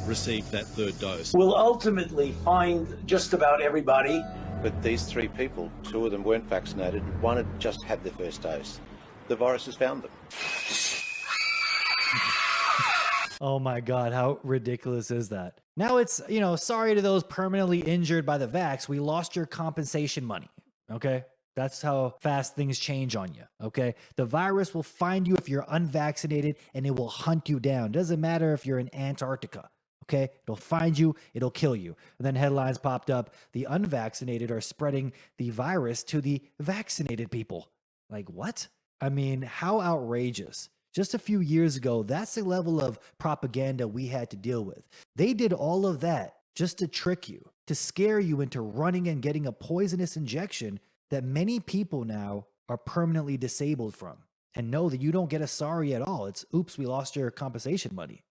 received that third dose. We'll ultimately find just about everybody. But these three people, two of them weren't vaccinated, one had just had their first dose. The virus has found them. Oh my God, how ridiculous is that? Now it's, sorry to those permanently injured by the vax, we lost your compensation money, okay? That's how fast things change on you, okay? The virus will find you if you're unvaccinated and it will hunt you down. Doesn't matter if you're in Antarctica, okay? It'll find you, it'll kill you. And then headlines popped up, the unvaccinated are spreading the virus to the vaccinated people. Like what? I mean, how outrageous. Just a few years ago, that's the level of propaganda we had to deal with. They did all of that just to trick you, to scare you into running and getting a poisonous injection that many people now are permanently disabled from. And know that you don't get a sorry at all. It's, oops, we lost your compensation money.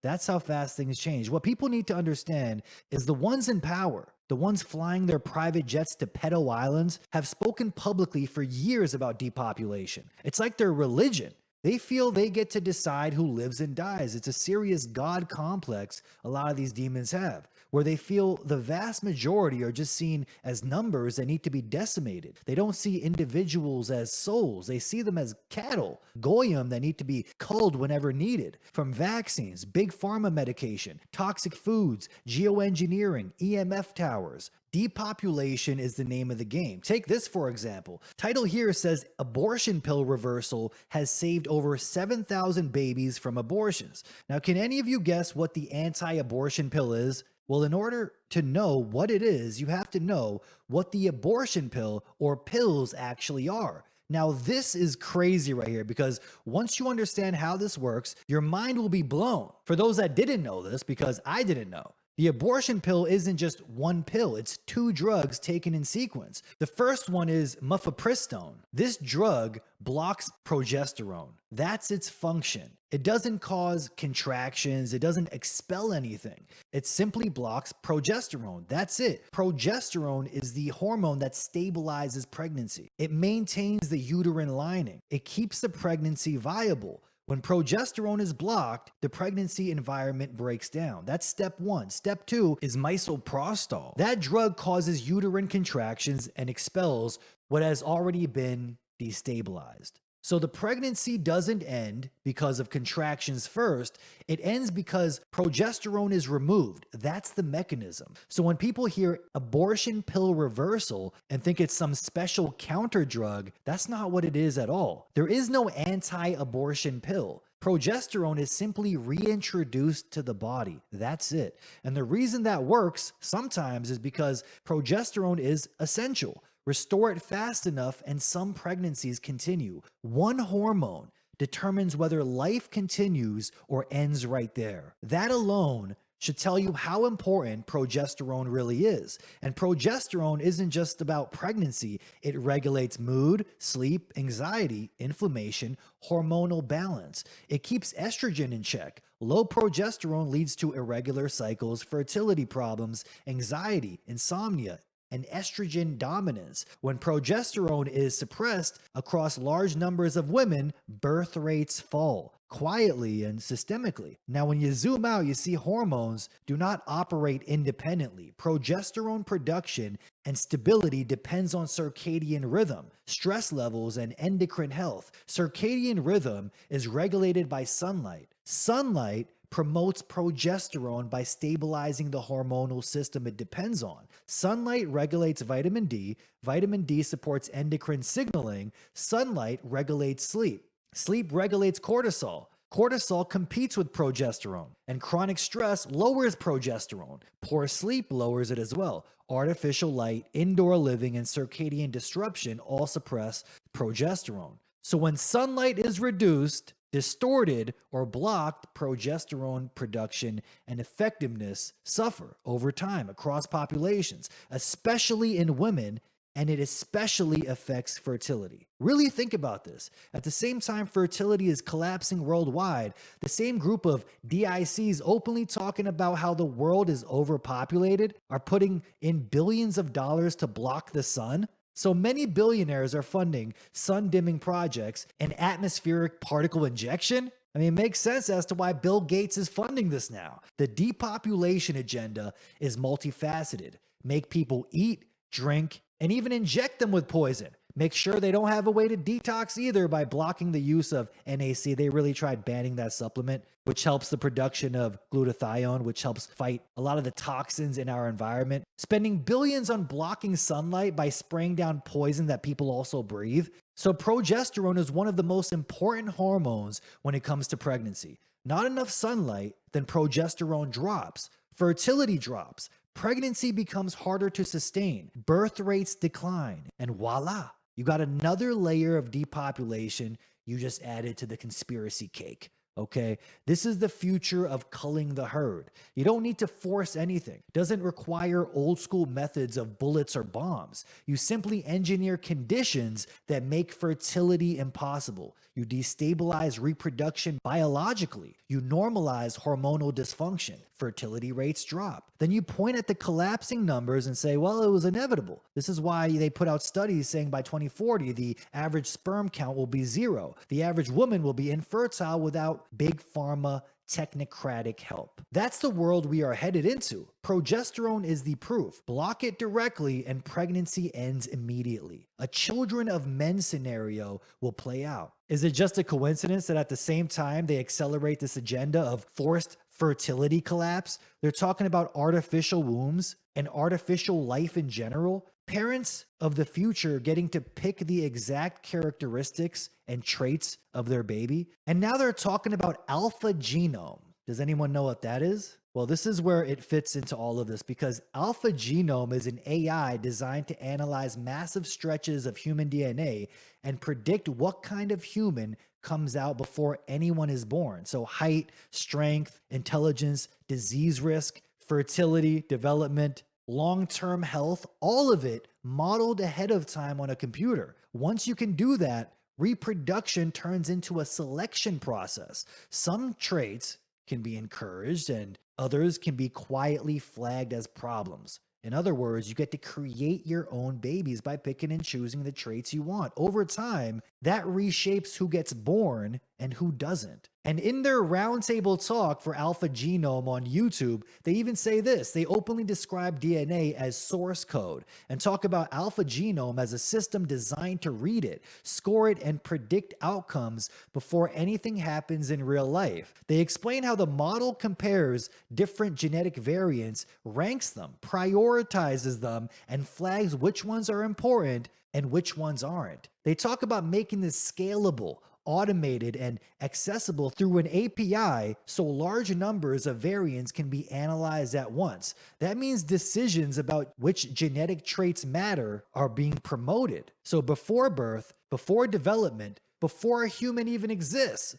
That's how fast things change. What people need to understand is the ones in power, the ones flying their private jets to pedo islands, have spoken publicly for years about depopulation. It's like their religion. They feel they get to decide who lives and dies. It's a serious God complex a lot of these demons have, where they feel the vast majority are just seen as numbers that need to be decimated. They don't see individuals as souls. They see them as cattle, goyim that need to be culled whenever needed. From vaccines, big pharma medication, toxic foods, geoengineering, EMF towers. Depopulation is the name of the game. Take this, for example. Title here says abortion pill reversal has saved over 7,000 babies from abortions. Now, can any of you guess what the anti-abortion pill is? Well, in order to know what it is, you have to know what the abortion pill or pills actually are. Now, this is crazy right here because once you understand how this works, your mind will be blown. For those that didn't know this, because I didn't know, the abortion pill isn't just one pill, it's 2 drugs taken in sequence. The first one is mifepristone. This drug blocks progesterone. That's its function. It doesn't cause contractions, it doesn't expel anything. It simply blocks progesterone. That's it. Progesterone is the hormone that stabilizes pregnancy. It maintains the uterine lining. It keeps the pregnancy viable. When progesterone is blocked, the pregnancy environment breaks down. That's step 1. Step 2 is misoprostol. That drug causes uterine contractions and expels what has already been destabilized. So the pregnancy doesn't end because of contractions first. It ends because progesterone is removed. That's the mechanism. So when people hear abortion pill reversal and think it's some special counter drug, that's not what it is at all. There is no anti-abortion pill. Progesterone is simply reintroduced to the body. That's it. And the reason that works sometimes is because progesterone is essential. Restore it fast enough and some pregnancies continue. One hormone determines whether life continues or ends right there. That alone should tell you how important progesterone really is. And progesterone isn't just about pregnancy. It regulates mood, sleep, anxiety, inflammation, hormonal balance. It keeps estrogen in check. Low progesterone leads to irregular cycles, fertility problems, anxiety, insomnia, and estrogen dominance. When progesterone is suppressed across large numbers of women, birth rates fall quietly and systemically. Now, when you zoom out, you see hormones do not operate independently. Progesterone production and stability depends on circadian rhythm, stress levels, and endocrine health. Circadian rhythm is regulated by sunlight. Sunlight promotes progesterone by stabilizing the hormonal system it depends on. Sunlight regulates vitamin D. Vitamin D supports endocrine signaling. Sunlight regulates sleep. Sleep regulates cortisol. Cortisol competes with progesterone, and chronic stress lowers progesterone. Poor sleep lowers it as well. Artificial light, indoor living, and circadian disruption all suppress progesterone. So when sunlight is reduced, distorted, or blocked, progesterone production and effectiveness suffer over time across populations, especially in women, and it especially affects fertility. Really think about this. At the same time fertility is collapsing worldwide, the same group of DICs openly talking about how the world is overpopulated are putting in billions of dollars to block the sun. So many billionaires are funding sun-dimming projects and atmospheric particle injection. I mean, it makes sense as to why Bill Gates is funding this now. The depopulation agenda is multifaceted. Make people eat, drink, and even inject them with poison. Make sure they don't have a way to detox either by blocking the use of NAC. They really tried banning that supplement, which helps the production of glutathione, which helps fight a lot of the toxins in our environment. Spending billions on blocking sunlight by spraying down poison that people also breathe. So progesterone is one of the most important hormones when it comes to pregnancy. Not enough sunlight, then progesterone drops. Fertility drops. Pregnancy becomes harder to sustain. Birth rates decline. And voila, you got another layer of depopulation you just added to the conspiracy cake. Okay, this is the future of culling the herd. You don't need to force anything. It doesn't require old school methods of bullets or bombs. You simply engineer conditions that make fertility impossible. You destabilize reproduction biologically. You normalize hormonal dysfunction. Fertility rates drop. Then you point at the collapsing numbers and say, well, it was inevitable. This is why they put out studies saying by 2040, the average sperm count will be 0. The average woman will be infertile without big pharma technocratic help. That's the world we are headed into. Progesterone is the proof. Block it directly and pregnancy ends immediately. A children of men scenario will play out. Is it just a coincidence that at the same time they accelerate this agenda of forced fertility collapse? They're talking about artificial wombs and artificial life in general. Parents of the future getting to pick the exact characteristics and traits of their baby. And now they're talking about alpha genome. Does anyone know what that is? Well, this is where it fits into all of this because alpha genome is an AI designed to analyze massive stretches of human DNA and predict what kind of human comes out before anyone is born. So height, strength, intelligence, disease risk, fertility, development, long-term health, all of it modeled ahead of time on a computer. Once you can do that, reproduction turns into a selection process. Some traits can be encouraged and others can be quietly flagged as problems. In other words, you get to create your own babies by picking and choosing the traits you want. Over time, that reshapes who gets born and who doesn't. And in their roundtable talk for Alpha Genome on YouTube, they even say this. They openly describe DNA as source code and talk about Alpha Genome as a system designed to read it, score it, and predict outcomes before anything happens in real life. They explain how the model compares different genetic variants, ranks them, prioritizes them, and flags which ones are important and which ones aren't. They talk about making this scalable, automated, and accessible through an API so large numbers of variants can be analyzed at once. That means decisions about which genetic traits matter are being promoted. So before birth, before development, before a human even exists.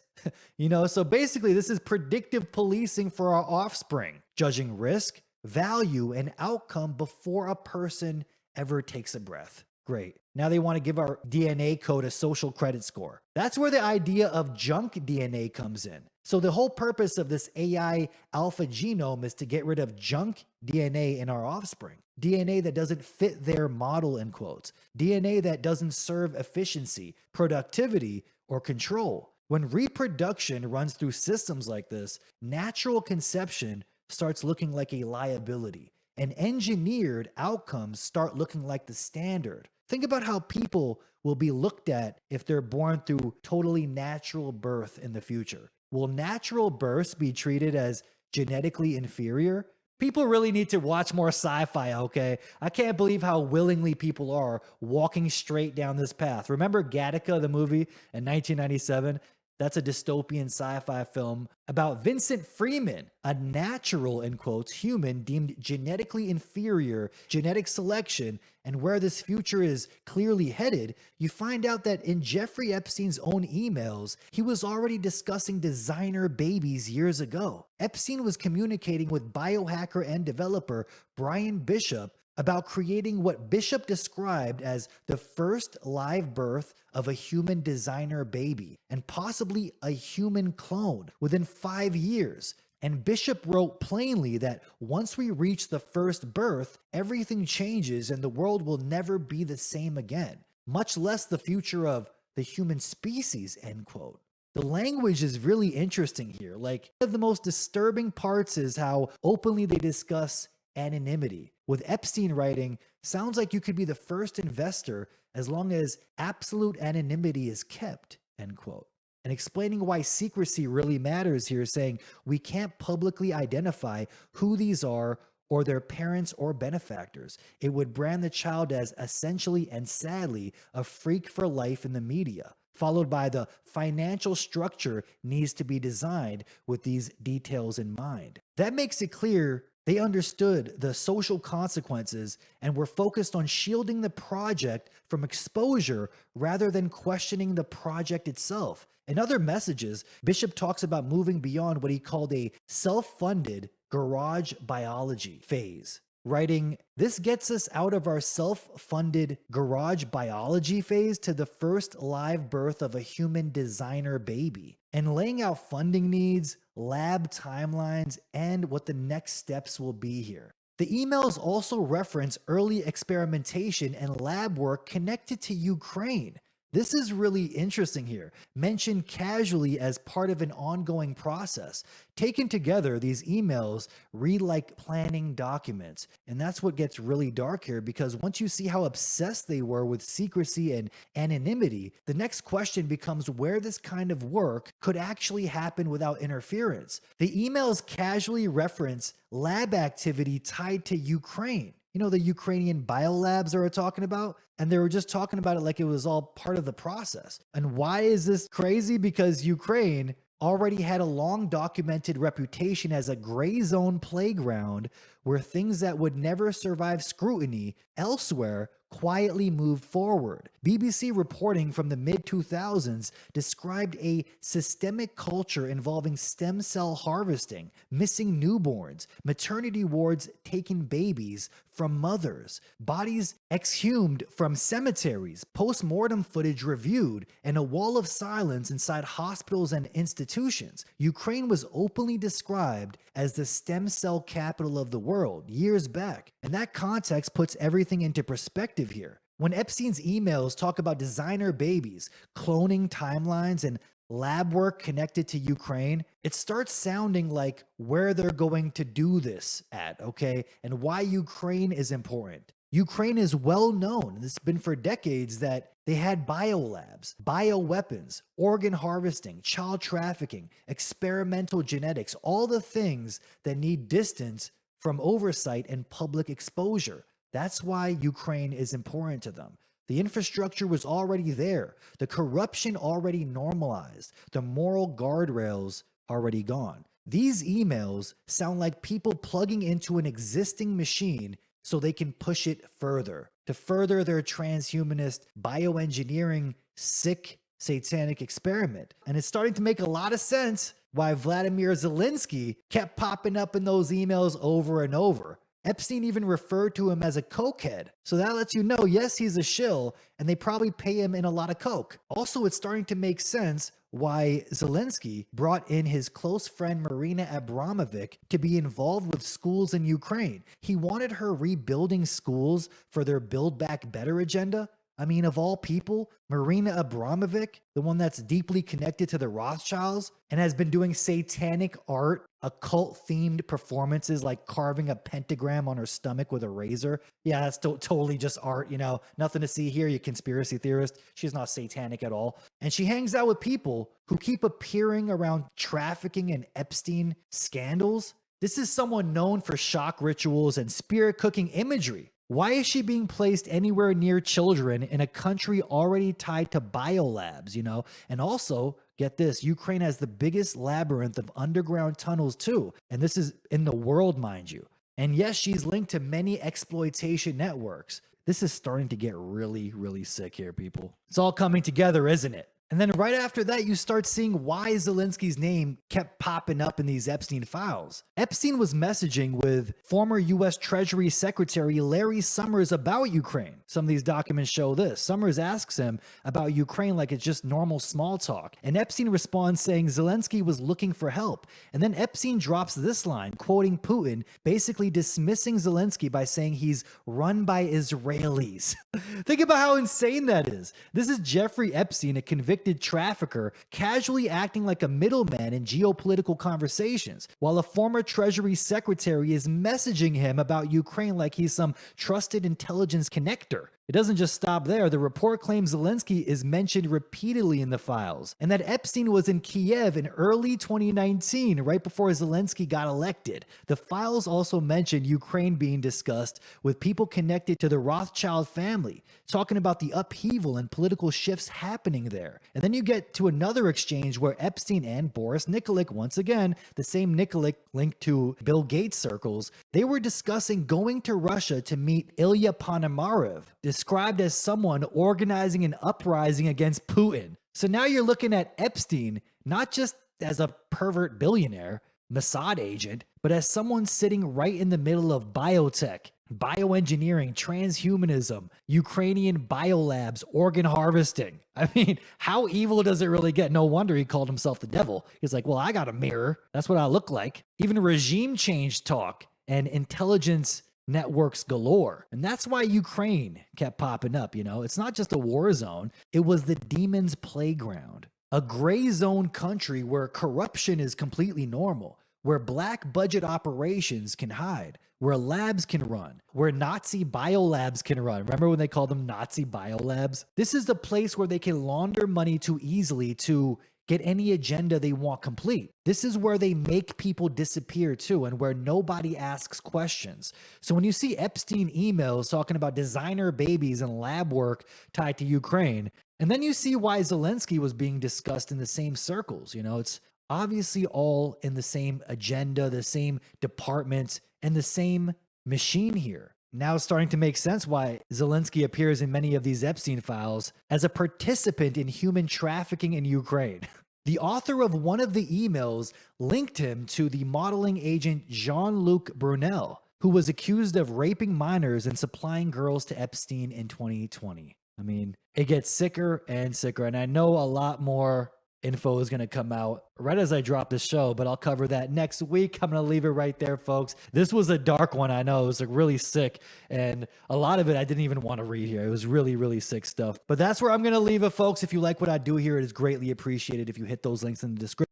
So basically this is predictive policing for our offspring, judging risk, value, and outcome before a person ever takes a breath. Great. Now they want to give our DNA code a social credit score. That's where the idea of junk DNA comes in. So the whole purpose of this AI alpha genome is to get rid of junk DNA in our offspring. DNA that doesn't fit their model, in quotes. DNA that doesn't serve efficiency, productivity, or control. When reproduction runs through systems like this, natural conception starts looking like a liability, and engineered outcomes start looking like the standard. Think about how people will be looked at if they're born through totally natural birth in the future. Will natural births be treated as genetically inferior? People really need to watch more sci-fi, okay? I can't believe how willingly people are walking straight down this path. Remember Gattaca, the movie in 1997? That's a dystopian sci-fi film about Vincent Freeman, a natural, in quotes, human deemed genetically inferior, genetic selection, and where this future is clearly headed. You find out that in Jeffrey Epstein's own emails, he was already discussing designer babies years ago. Epstein was communicating with biohacker and developer Brian Bishop about creating what Bishop described as the first live birth of a human designer baby, and possibly a human clone within 5 years. And Bishop wrote plainly that once we reach the first birth, everything changes and the world will never be the same again, much less the future of the human species, end quote. The language is really interesting here. Like, one of the most disturbing parts is how openly they discuss anonymity. With Epstein writing, sounds like you could be the first investor as long as absolute anonymity is kept, end quote. And explaining why secrecy really matters here, saying we can't publicly identify who these are or their parents or benefactors. It would brand the child as essentially and sadly a freak for life in the media, followed by the financial structure needs to be designed with these details in mind. That makes it clear they understood the social consequences and were focused on shielding the project from exposure rather than questioning the project itself. In other messages, Bishop talks about moving beyond what he called a self-funded garage biology phase, writing, "This gets us out of our self-funded garage biology phase to the first live birth of a human designer baby," and laying out funding needs, lab timelines, and what the next steps will be here. The emails also reference early experimentation and lab work connected to Ukraine. This is really interesting here, mentioned casually as part of an ongoing process. Taken together, these emails read like planning documents. And that's what gets really dark here, because once you see how obsessed they were with secrecy and anonymity, the next question becomes where this kind of work could actually happen without interference. The emails casually reference lab activity tied to Ukraine. You know, the Ukrainian biolabs they were talking about, and they were just talking about it like it was all part of the process. And why is this crazy? Because Ukraine already had a long documented reputation as a gray zone playground where things that would never survive scrutiny elsewhere quietly moved forward. BBC reporting from the mid-2000s described a systemic culture involving stem cell harvesting, missing newborns, maternity wards taking babies from mothers, bodies exhumed from cemeteries, post-mortem footage reviewed, and a wall of silence inside hospitals and institutions. Ukraine was openly described as the stem cell capital of the world years back, and that context puts everything into perspective here. When Epstein's emails talk about designer babies, cloning timelines, and lab work connected to Ukraine, it starts sounding like where they're going to do this at, okay? And why Ukraine is important. Ukraine is well known, and it's been for decades, that they had biolabs, bioweapons, organ harvesting, child trafficking, experimental genetics, all the things that need distance from oversight and public exposure. That's why Ukraine is important to them. The infrastructure was already there. The corruption already normalized. The moral guardrails already gone. These emails sound like people plugging into an existing machine so they can push it further, to further their transhumanist bioengineering sick satanic experiment. And it's starting to make a lot of sense why Vladimir Zelensky kept popping up in those emails over and over. Epstein even referred to him as a cokehead. So that lets you know, yes, he's a shill, and they probably pay him in a lot of coke. Also, it's starting to make sense why Zelensky brought in his close friend Marina Abramovic to be involved with schools in Ukraine. He wanted her rebuilding schools for their Build Back Better agenda. I mean, of all people, Marina Abramovic, the one that's deeply connected to the Rothschilds and has been doing satanic art, occult-themed performances like carving a pentagram on her stomach with a razor. Yeah, that's totally just art, you know, nothing to see here, you conspiracy theorist. She's not satanic at all. And she hangs out with people who keep appearing around trafficking and Epstein scandals. This is someone known for shock rituals and spirit cooking imagery. Why is she being placed anywhere near children in a country already tied to biolabs, you know? And also, get this, Ukraine has the biggest labyrinth of underground tunnels too. And this is in the world, mind you. And yes, she's linked to many exploitation networks. This is starting to get really, really sick here, people. It's all coming together, isn't it? And then right after that, you start seeing why Zelensky's name kept popping up in these Epstein files. Epstein was messaging with former U.S. Treasury Secretary Larry Summers about Ukraine. Some of these documents show this. Summers asks him about Ukraine like it's just normal small talk. And Epstein responds saying Zelensky was looking for help. And then Epstein drops this line, quoting Putin, basically dismissing Zelensky by saying he's run by Israelis. Think about how insane that is. This is Jeffrey Epstein, a convicted trafficker, casually acting like a middleman in geopolitical conversations, while a former Treasury Secretary is messaging him about Ukraine like he's some trusted intelligence connector. It doesn't just stop there. The report claims Zelensky is mentioned repeatedly in the files, and that Epstein was in Kiev in early 2019, right before Zelensky got elected. The files also mention Ukraine being discussed with people connected to the Rothschild family, talking about the upheaval and political shifts happening there. And then you get to another exchange where Epstein and Boris Nikolic, once again, the same Nikolic linked to Bill Gates circles, they were discussing going to Russia to meet Ilya Ponomarev, described as someone organizing an uprising against Putin. So now you're looking at Epstein not just as a pervert billionaire, Mossad agent, but as someone sitting right in the middle of biotech, bioengineering, transhumanism, Ukrainian biolabs, organ harvesting. I mean, how evil does it really get? No wonder he called himself the devil. He's like, well, I got a mirror. That's what I look like. Even regime change talk and intelligence networks galore. And that's why Ukraine kept popping up, you know? It's not just a war zone. It was the demon's playground. A gray zone country where corruption is completely normal, where black budget operations can hide, where labs can run, where Nazi biolabs can run. Remember when they called them Nazi biolabs? This is the place where they can launder money too easily to get any agenda they want complete. This is where they make people disappear too, and where nobody asks questions. So when you see Epstein emails talking about designer babies and lab work tied to Ukraine, and then you see why Zelensky was being discussed in the same circles, you know, it's obviously all in the same agenda, the same department, and the same machine here. Now it's starting to make sense why Zelensky appears in many of these Epstein files as a participant in human trafficking in Ukraine. The author of one of the emails linked him to the modeling agent Jean-Luc Brunel, who was accused of raping minors and supplying girls to Epstein in 2020. I mean, it gets sicker and sicker, and I know a lot more info is going to come out right as I drop the show, but I'll cover that next week. I'm going to leave it right there, folks. This was a dark one. I know it was like really sick, and a lot of it I didn't even want to read here. It was really, really sick stuff, but that's where I'm going to leave it, folks. If you like what I do here, it is greatly appreciated if you hit those links in the description.